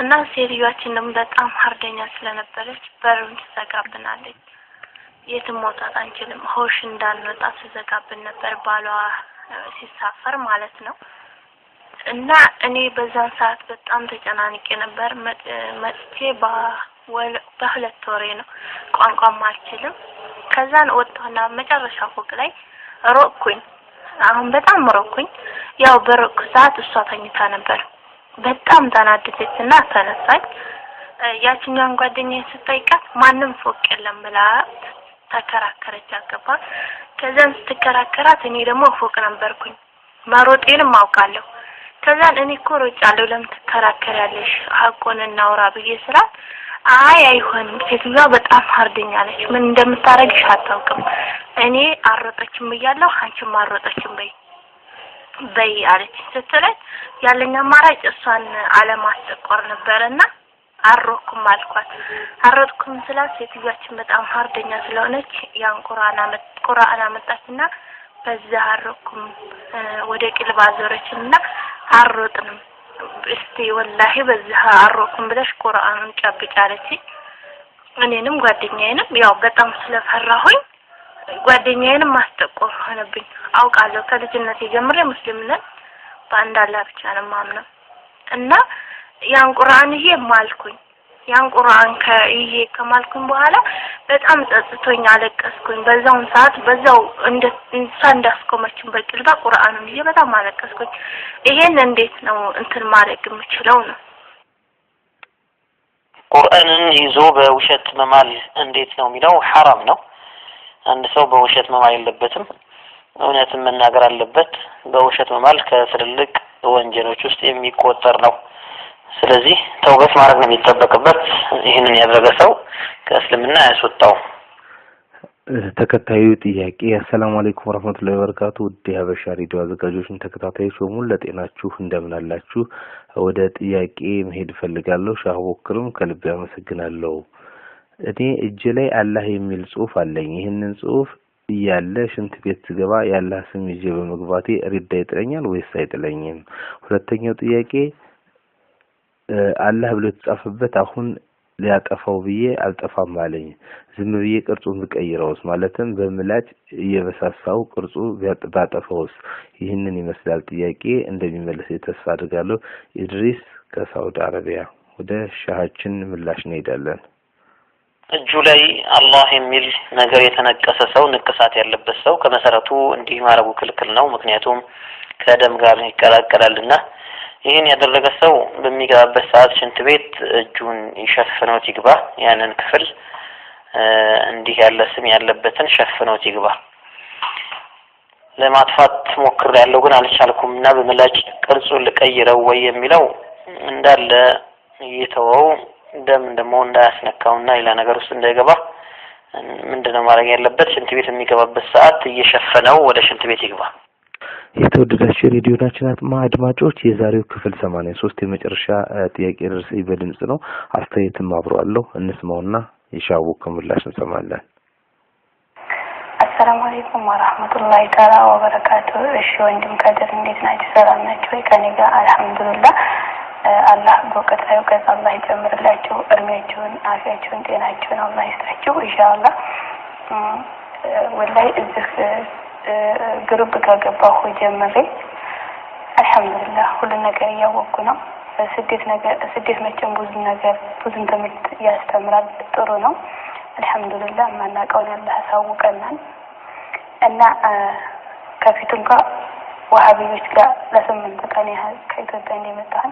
S14: እና ሴትዮዋችን በጣም ሀርደኛ ስለነበረች በሩን ትዘጋብናለች የትም መውጣት አንችልም ሆሽ እንዳንወጣ ትዘጋብን ነበር ባሏ ሲሳፈር ማለት ነው እና እኔ በዛን ሰዓት በጣም ተጨናንቄ ነበር መጥቼ በሁለት ወሬ ነው ቋንቋም አልችልም ከዛን ወጣና መጨረሻ ፎቅ ላይ ሮቅኩኝ አሁን በጣም ሮቅኩኝ ያው በሮቅ ሰዓት እሷ ተኝታ ነበር በጣም ተናደደችና ተነሳች ያቺኛን ጓደኛዬ ስትጠይቃት ማንም ፎቅ የለም ብላ ተከራከረች አገባ ከዛን ስትከራከራት እኔ ደግሞ ፎቅ ነበርኩኝ ማሮጤንም አውቃለሁ ከዛን እኔ እኮ ሮጫለሁ ለምን ትከራከሪያለሽ ሀቁን እናውራ ብዬ ስላት አይ አይሆንም ሴትዮዋ በጣም ሀርደኛለች ምን እንደምታረግሽ አታውቅም እኔ አሮጠችም ብያለሁ አንቺም አሮጠችም በይ አለች ስትለኝ ያለኝ አማራጭ እሷን አለማስጠቆር ነበርና አሮኩም አልኳት አሮጥኩም ስላት ሴትዮዋችን በጣም ሀርደኛ ስለሆነች ያን ቁርአን አመጣችና በዛ አሮኩም ወደ ቅልባ ዞረችና አሮጥንም እስቲ ወላሂ በዛ አሮኩም ብለሽ ቁርአኑን ጨብጫለች እኔንም ጓደኛዬንም ያው በጣም ስለፈራሁኝ ጓደኛዬንም ማስጠቆር ሆነብኝ አውቃለሁ ከልጅነቴ ጀምሬ ሙስሊም ነኝ በአንድ አላህ ብቻ ነው ማምነው እና ያን ቁርአን ይሄ ማልኩኝ ያን ቁርአን ከይሄ ከማልኩኝ በኋላ በጣም ጸጽቶኝ አለቀስኩኝ በዛው ሰዓት በዛው እንደ እንዳስቆመችኝ በቅልባ ቁርአኑን ይሄ በጣም አለቀስኩኝ ይሄን እንዴት ነው እንትን ማድረግ የምችለው ነው
S13: ቁርአንን ይዞ በውሸት መማል እንዴት ነው የሚለው حرام ነው አንድ ሰው በውሸት መማል የለበትም እውነትን መናገር አለበት በውሸት መማል ከትልልቅ ወንጀሎች ውስጥ የሚቆጠር ነው ስለዚህ ተውበት ማድረግ ነው የሚጠበቅበት ይሄንን ያደረገ ሰው ከእስልምና ያስወጣው
S3: ተከታዩ ጥያቄ አሰላሙ አለይኩም ወራህመቱላሂ ወበረካቱ ውድ ሀበሻ ሬዲዮ አዘጋጆችን ተከታታዮች በሙሉ ለጤናችሁ እንደምን አላችሁ ወደ ጥያቄ መሄድ ፈልጋለሁ ሻህቦክርም ከልብ ያመሰግናለሁ እኔ እጄ ላይ አላህ የሚል ጽሁፍ አለኝ ይሄንን ጽሁፍ ያለ ሽንት ቤት ስገባ ያላህ ስም ይዤ በመግባቴ ሪዳ ይጥለኛል ወይስ አይጥለኝም ሁለተኛው ጥያቄ አላህ ብሎ ተጻፈበት አሁን ሊያጠፋው ብዬ አልጠፋም አለኝ ዝም ብዬ ቅርጹን ብቀይረውስ ማለትም በምላጭ እየበሳሳው ቅርጹ ቢያጠፋውስ ይህንን ይመስላል ጥያቄ እንደሚመለስ ተስፋ አድርጋለሁ ኢድሪስ ከሳውዲ አረቢያ ወደ ሻሃችን ምላሽ እንሄዳለን
S13: እጁ ላይ አላህ የሚል ነገር የተነቀሰ ሰው ንቅሳት ያለበት ሰው ከመሰረቱ እንዲህ ማረጉ ክልክል ነው ምክንያቱም ከደም ጋር ይቀላቀላልና ይሄን ያደረገ ሰው በሚገባበት ሰዓት ሽንት ቤት እጁን ይሸፍነው ይግባ ያንን ክፍል እንዲህ ያለ ስም ያለበትን ሸፍነው ይግባ ለማጥፋት ሞክሬያለሁ ግን አልቻልኩምና በመላጭ ቅርጹን ልቀይረው ወይ የሚለው እንዳለ ይተወው ደም ደሞ እንዳያስነካውና ሌላ ነገር ውስጥ እንዳይገባ ምንድነው ማድረግ ያለበት ሽንት ቤት የሚገባበት ሰዓት እየሸፈነው ወደ ሽንት ቤት ይግባ
S3: የተወደዳችሁ ሬዲዮናችን አድማጮች የዛሬው ክፍል 83 የመጨረሻ ጥያቄ ደርሰኝ በድምጽ ነው አስተያየትም አብሮአለሁ እንስማውና ይሻው ከምላሽ እንሰማለን
S2: አሰላሙ አለይኩም ወራህመቱላሂ ተዓላ ወበረካቱ እሺ ወንድም ከደር እንዴት ናችሁ ሰላም ናችሁ ከኔ ጋር አልহামዱሊላህ አላህ በቀጣዩ ቀን አላህ ይጨምርላችሁ እድሜያችሁን አፊያችሁን ጤናችሁን አላህ ይስጣችሁ ኢንሻአላህ ወላሂ እዚህ ግሩፕ ከገባሁ ጀምሬ አልহামዱሊላህ ሁሉ ነገር ያወቅኩ ነው ስደት መቼም ብዙ ትምህርት ያስተምራል ጥሩ ነው አልহামዱሊላህ ማናቀውን አላህ ሳውቀናል እና ከፊቱም ጋር ወሃቢዎች ጋር ለስምንት ቀን ያህል ከኢትዮጵያ እንደመጣን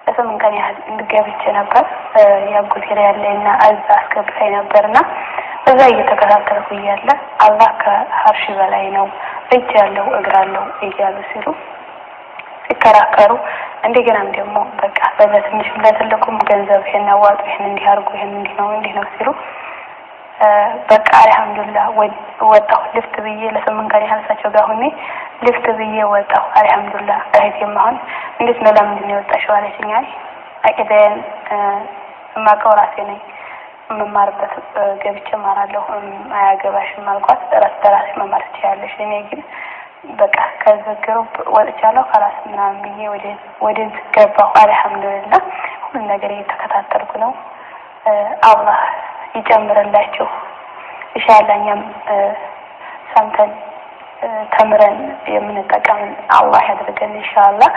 S2: ለስምንት ቀን ያህል እንድገብቼ ነበር ያጉት ያለና አዛ አስገብታይ ነበርና እዛ እየተከታተልኩ እያለ አላህ ከአርሽ በላይ ነው እጅ ያለው እግር አለው እያሉ ሲሉ ሲከራከሩ እንደገናም ደግሞ በቃ በትንሽ ለትልቁም ገንዘብ ይሄን አዋጡ ይሄን እንዲያርጉ ይሄን እንዲህ ነው ሲሉ በቃ አልহামዱሊላህ ወጣሁ ልፍት ብዬ ለስምንት ቀን ያህል ሳቸው ጋር ሆኜ ልፍት ብዬ ወጣሁ አልহামዱሊላህ እህቴም አሁን እንዴት ነው ለምን የወጣሽው አለችኝ አቂዳን ማቀው ራሴ ነኝ መማርበት ገብቼ ማራለሁ አያገባሽም አልኳት ተራስ መማር ትችያለሽ እኔ ግን በቃ ከዘገሩ ወጥቻለሁ خلاص ምናምን ብዬ ወደ ገባሁ አልহামዱሊላህ ሁሉ ነገር እየተከታተልኩ ነው አላህ ይጨምርላችሁ ኢንሻአላህም ሰምተን ተምረን የምንጠቀም አላህ ያድርገን ኢንሻአላህ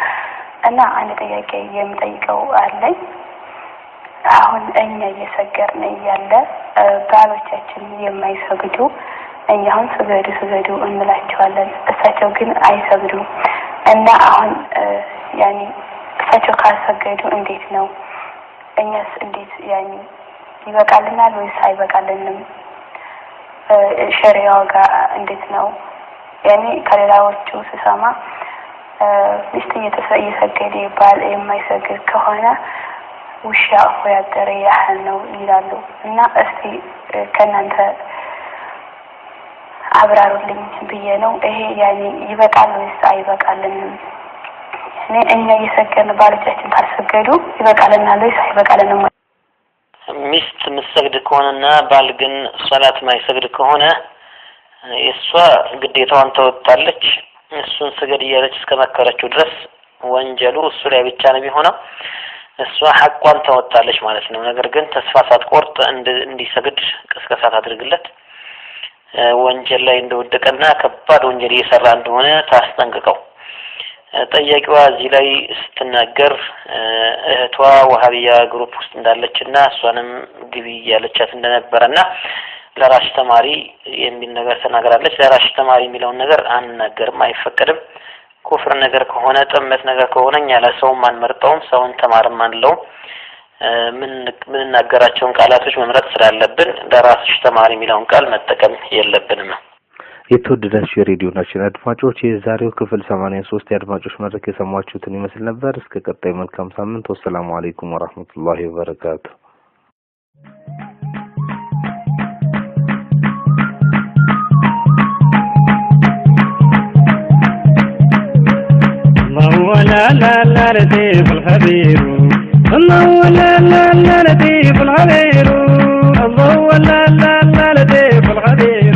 S2: እና አንድ ጥያቄ የምጠይቀው አለኝ አሁን እኛ እየሰገርን ያለ ባሎቻችን የማይሰግዱ እኛውን ስገዱ እንላቸዋለን እሳቸው ግን አይሰግዱም እና አሁን ያኒ እሳቸው ካልሰገዱ እንዴት ነው እኛስ እንዴት ያኒ ይበቃልናል ወይስ አይበቃልንም ሸሪዓው ጋር እንዴት ነው ያኒ ከሌላዎቹ ስሰማ ሚስት እየሰገደ ባል የማይሰግድ ከሆነ ውሻ እኮ ያደረ ያህል ነው ይላሉ። እና እስቲ ከናንተ አብራሩልኝ ብዬ ነው። ይሄ ያኔ ይበቃል ወይስ አይበቃልም? እኛ እየሰገድን ባሎቻችን ካልሰገዱ ይበቃልናል ወይስ አይበቃልንም?
S13: ሚስት ምሰግድ ከሆነና ባል ግን ሶላት ማይሰግድ ከሆነ የሷ ግዴታዋን ተወጣለች። እሱን ስገድ እያለች እስከመከረችው ድረስ ወንጀሉ እሱ ላይ ብቻ ነው የሚሆነው። እሷ ሐቋን ተወጣለች ማለት ነው። ነገር ግን ተስፋ ሳትቆርጥ እንዲሰግድ ቅስቀሳ ታድርግለት። ወንጀል ላይ እንደወደቀና ከባድ ወንጀል እየሰራ እንደሆነ ታስጠንቅቀው። ጠያቂዋ እዚህ ላይ ስትናገር እህቷ ወሃቢያ ግሩፕ ውስጥ እንዳለችና እሷንም ግቢ እያለቻት እንደነበረና ለራሽ ተማሪ የሚል ነገር ተናግራለች። ለራሽ ተማሪ የሚለውን ነገር አንናገርም፣ አይፈቀድም። ኩፍር ነገር ከሆነ ጥመት ነገር ከሆነ እኛ ለሰውም አንመርጠውም፣ ሰውን ተማርም አንለውም። ምን እናገራቸውን ቃላቶች መምረጥ ስላለብን ለራስሽ ተማሪ የሚለውን ቃል መጠቀም የለብንም።
S3: የተወደዳችሁ የሬዲዮናችን አድማጮች የዛሬው ክፍል 83 የአድማጮች መድረክ የሰማችሁትን ይመስል ነበር። እስከ ቀጣይ መልካም ሳምንት። ወሰላሙ አለይኩም ወራህመቱላሂ ወበረካቱ።
S15: الله لا لا لا لطيف الخبير الله لا لا لا لطيف الخبير الله لا لا لا لطيف الخبير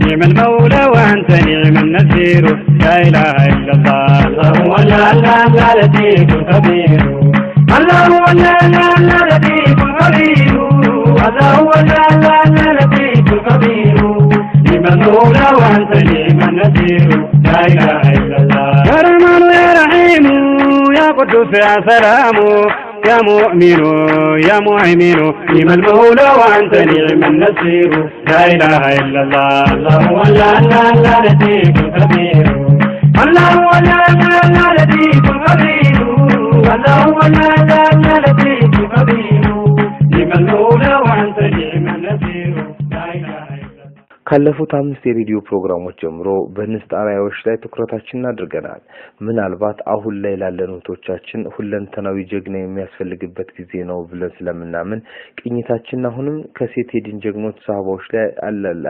S15: نعم المولى وأنت نعم النصير لا إله إلا الله الله لا لا لا لطيف الخبير الله لا لا لا لطيف الخبير الله لا لا لا لطيف الخبير نعم المولى وأنت نعم النصير لا إله إلا الله يا رحمن يا رحيم يا قدوس يا سلام يا مؤمن يا مهيمن نعم المولى وأنت نعم النصير لا إله إلا الله الله لا لا لا لطيف الخبير الله لا لا لا لطيف الخبير الله لا لا لا لطيف الخبير نعم المولى وأنت نعم النصير لا إله إلا الله
S3: ካለፉት 5 የሬዲዮ ፕሮግራሞች ጀምሮ በንስት አራያዎች ላይ ትኩረታችንን አድርገናል። ምናልባት አሁን ላይ ላለኑቶቻችን ሁለንተናዊ ጀግና የሚያስፈልግበት ጊዜ ነው ብለን ስለምናምን ቅኝታችን አሁንም ከሴት ሄድን ጀግኖች ሰሃባዎች ላይ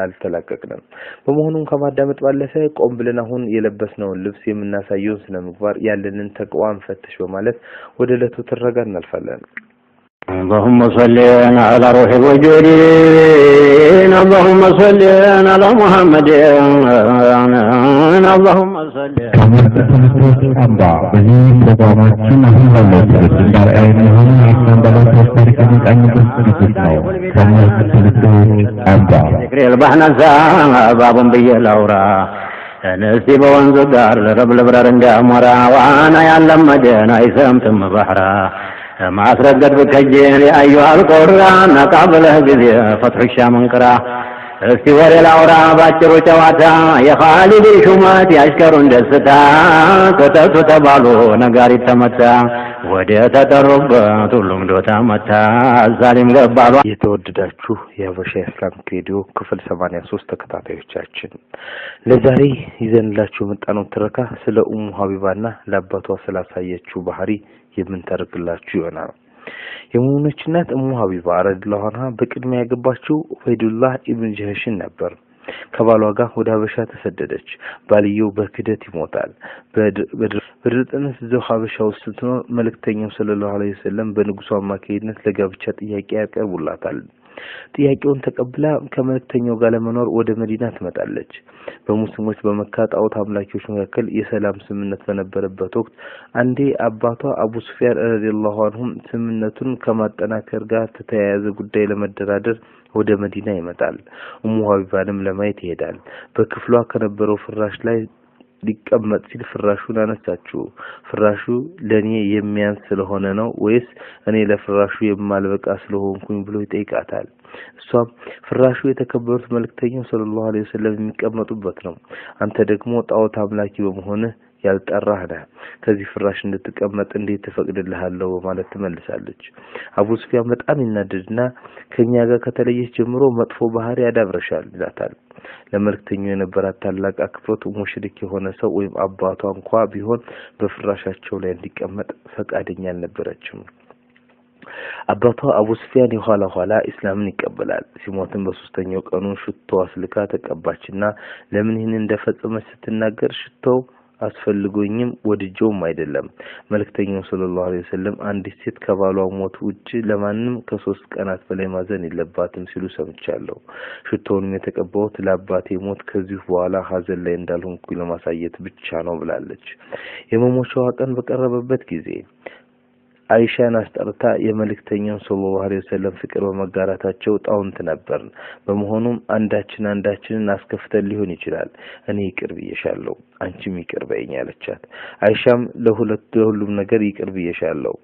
S3: አልተላቀቅንም። በመሆኑም ከማዳመጥ ባለፈ ቆም ብለን አሁን የለበስነውን ልብስ የምናሳየውን ስነ ምግባር ያለንን ተቋም ፈትሽ በማለት ወደ ዕለቱ ትረጋ እናልፋለን።
S6: اللهم صل على روح الوجود اللهم صل على محمد اللهم صل አባ በዚህ ፕሮግራማችን አሁን ባለው ስንዳር አይነውን ያስተንደለው ታሪክ አንቀኝበት ነው ከመሰለቱ አባ ግሬል ባህናዛ ባቡን በየላውራ ነስቲ በወንዝ ዳር ረብለብረር እንዳሞራ ዋና ያለመደን አይሰምትም ባህራ ማስረገድ በከጀን ያዩ አልቆራና ቃብለህ ጊዜ ፈትሽ መንቅራ እስቲ ወሬ ላውራ ባጭሩ ጨዋታ የኻሊድ ሹመት ያሽከሩን ደስታ ተተቱ ተባሉ ነጋሪት ተመታ ወደ ተጠሩበት ሁሉም ዶታ መታ ዛሊም ገባሉ።
S3: የተወደዳችሁ የሀበሻ ኢስላሚክ ሬዲዮ ክፍል 83 ተከታታዮቻችን ለዛሬ ይዘንላችሁ መጣነው ትረካ ስለ ኡሙ ሀቢባና ለአባቷ ስላሳየችው ባህሪ የምንተርክላችሁ ይሆናል። የሙእሚኖች እናት ኡሙ ሀቢባ ረዲየላሁ ዐንሃ በቅድሚያ ያገባችው ዑበይዱላህ ኢብኑ ጀህሽን ነበር። ከባሏ ጋር ወደ ሀበሻ ተሰደደች። ባልየው በክደት ይሞታል። በድርጥነት እዛው ሀበሻ ውስጥ ስትኖር መልእክተኛው ሰለላሁ ዐለይሂ ወሰለም በንጉሱ አማካይነት ለጋብቻ ጥያቄ ያቀርቡላታል። ጥያቄውን ተቀብላ ከመልእክተኛው ጋር ለመኖር ወደ መዲና ትመጣለች። በሙስሊሞች በመካ ጣዖት አምላኪዎች መካከል የሰላም ስምምነት በነበረበት ወቅት አንዴ አባቷ አቡ ሱፊያን ረዲየላሁ ዐንሁ ስምምነቱን ከማጠናከር ጋር ተያያዘ ጉዳይ ለመደራደር ወደ መዲና ይመጣል። ኡሙ ሀቢባንም ለማየት ይሄዳል። በክፍሏ ከነበረው ፍራሽ ላይ ሊቀመጥ ሲል ፍራሹን አነሳችው። ፍራሹ ለኔ የሚያንስ ስለሆነ ነው ወይስ እኔ ለፍራሹ የማልበቃ ስለሆንኩኝ ብሎ ይጠይቃታል። እሷም ፍራሹ የተከበሩት መልእክተኛው ሰለላሁ ዐለይሂ ወሰለም የሚቀመጡበት ነው፣ አንተ ደግሞ ጣዖት አምላኪ በመሆንህ ያልጠራህ ነህ፣ ከዚህ ፍራሽ እንድትቀመጥ እንዴት ተፈቅድልሃለሁ በማለት ትመልሳለች። አቡ ሱፊያን በጣም ይናደድና ከኛ ጋር ከተለየች ጀምሮ መጥፎ ባህሪ ያዳብረሻል ይላታል። ለመልእክተኛው የነበራት ታላቅ አክብሮት ሙሽሪክ የሆነ ሰው ወይም አባቷ እንኳን ቢሆን በፍራሻቸው ላይ እንዲቀመጥ ፈቃደኛ አልነበረችም። አባቷ አቡ ሱፊያን ኋላ እስላምን ይቀበላል። ሲሞትም በሶስተኛው ቀኑ ሽቶ አስልካ ተቀባችና ለምን ይህን እንደፈጸመች ስትናገር ሽቶው አስፈልጎኝም ወድጆም አይደለም መልእክተኛው ሰለላሁ ዐለይሂ ወሰለም አንዲት ሴት ከባሏ ሞት ውጪ ለማንም ከ3 ቀናት በላይ ማዘን የለባትም ሲሉ ሰምቻለሁ። ሽቶውንም የተቀባሁት ለአባቴ ሞት ከዚህ በኋላ ሀዘን ላይ እንዳልሆንኩ ለማሳየት ብቻ ነው ብላለች። የመሞቻዋ ቀን በቀረበበት ጊዜ አይሻን አስጠርታ የመልእክተኛው ሰለላሁ ዐለይሂ ወሰለም ፍቅር በመጋራታቸው ጣውንት ነበር። በመሆኑም አንዳችንን አስከፍተን ሊሆን ይችላል። እኔ ይቅር ብዬሻለሁ አንቺም ይቅር በይኝ አለቻት። አይሻም ለሁሉም ነገር ይቅር ብዬሻለሁ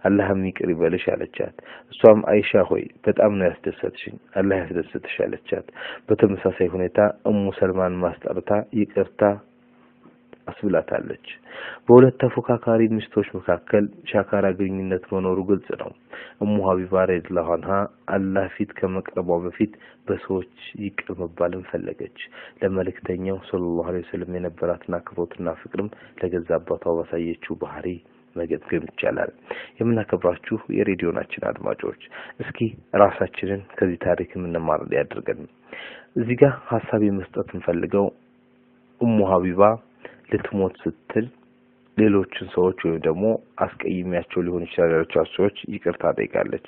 S3: አላህም ይቅር ይበልሽ አለቻት። እሷም አይሻ ሆይ በጣም ነው ያስደሰትሽኝ አላህ ያስደስትሽ አለቻት። በተመሳሳይ ሁኔታ ኡሙ ሰልማን ማስጠርታ ይቅርታ አስብላታለች። በሁለት ተፎካካሪ ሚስቶች መካከል ሻካራ ግንኙነት መኖሩ ግልጽ ነው። ኡሙ ሀቢባ ረዲየላሁ ዐንሃ አላህ ፊት ከመቅረቧ በፊት በሰዎች ይቅር መባልን ፈለገች። ለመልእክተኛው ሰለላሁ ዐለይሂ ወሰለም የነበራትና አክብሮትና ፍቅርም ለገዛ አባቷ ባሳየችው ባህሪ መገምገም ይቻላል። የምናከብራችሁ የሬዲዮናችን አድማጮች እስኪ ራሳችንን ከዚህ ታሪክ እንማር ያድርገን። እዚህ ጋር ሐሳብ መስጠት እንፈልገው ኡሙ ሀቢባ ልትሞት ስትል ሌሎችን ሰዎች ወይም ደግሞ አስቀይሚያቸው ሊሆን ይችላል ያለቻቸው ሰዎች ይቅርታ ጠይቃለች።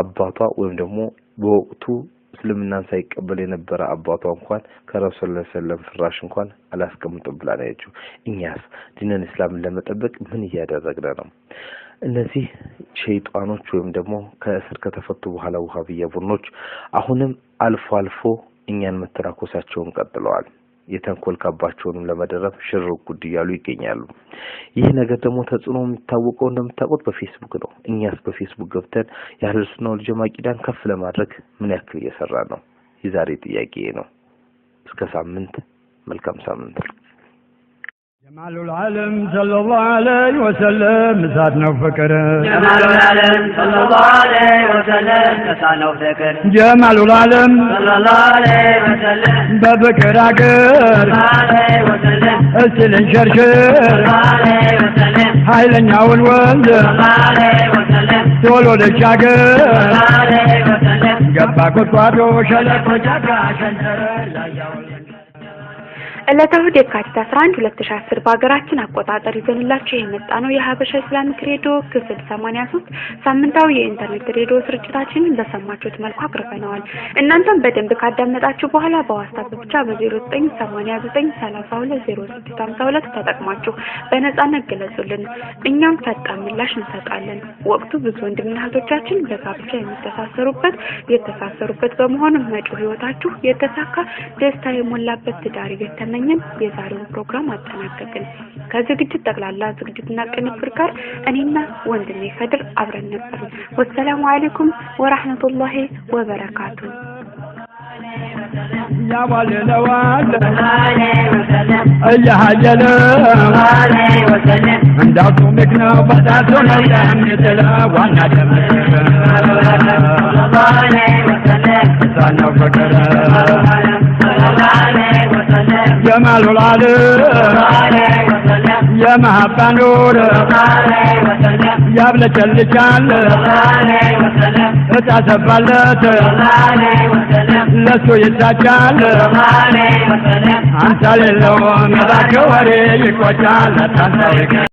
S3: አባቷ ወይም ደግሞ በወቅቱ እስልምናን ሳይቀበል የነበረ አባቷ እንኳን ከረሱል ሰለላሁ ዐለይሂ ወሰለም ፍራሽ እንኳን አላስቀምጥም ብላ ነው ያለችው። እኛስ ዲንን እስላምን ለመጠበቅ ምን እያደረግን ነው? እነዚህ ሸይጣኖች ወይም ደግሞ ከእስር ከተፈቱ በኋላ ወሃቢያ ቡድኖች አሁንም አልፎ እኛን መተራኮሳቸውን ቀጥለዋል። የተንኮል ካባቸውንም ለመደረብ ሽር ጉድ እያሉ ይገኛሉ። ይህ ነገር ደግሞ ተጽዕኖ የሚታወቀው እንደምታውቁት በፌስቡክ ነው። እኛስ በፌስቡክ ገብተን ያህልስናው ለጀማቂዳን ከፍ ለማድረግ ምን ያክል እየሰራ ነው? የዛሬ ጥያቄ ነው። እስከ ሳምንት መልካም ሳምንት።
S15: جمال العالم صلى الله عليه وسلم ساتنا فكر
S8: جمال العالم صلى الله عليه وسلم ساتنا فكر
S15: جمال العالم
S8: صلى الله عليه وسلم
S15: بفكر عقر
S8: عليه وسلم
S15: اسلن شرشر
S8: عليه وسلم
S15: حيلن ياول ولد
S8: عليه وسلم
S15: تولو للشاقر
S8: عليه وسلم
S15: قبا قطواتو شلق وشاقا شنتر لا ياول
S5: እለታው የካቲት 11 2010 በአገራችን አቆጣጠር ይዘንላችሁ የመጣነው የሀበሻ ኢስላሚክ ሬዲዮ ክፍል 83 ሳምንታዊ የኢንተርኔት ሬዲዮ ስርጭታችንን በሰማችሁት መልኩ አቅርበናል። እናንተም በደንብ ካዳመጣችሁ በኋላ በዋትስአፕ ብቻ በ0989320652 ተጠቅማችሁ በነጻነት ገለጹልን። እኛም ፈጣን ምላሽ እንሰጣለን። ወቅቱ ብዙ ወንድምና እህቶቻችን በጋብቻ የተሳሰሩበት በመሆኑ መጪው ህይወታችሁ የተሳካ ደስታ የሞላበት ትዳር ይገተመ የዛሬውን ፕሮግራም አጠናቀቅን። ከዝግጅት ጠቅላላ ዝግጅትና ቅንብር ጋር እኔና ወንድሜ ከድር አብረን ነበር። ወሰላሙ አለይኩም ወራህመቱላሂ ወበረካቱ።
S15: يا واللوال عليه وسلم يا هجل عليه وسلم عندكم مكنا بداتنا يمثلا وانا دمت عليه وسلم سنة فكر عليه وسلم جمال العالم عليه وسلم يا محبة نور عليه وسلم يا بلد الجال عليه وسلم اتعسفلت عليه وسلم لسو يسجل عليه وسلم انت للوم ذاك وريك وجالت انت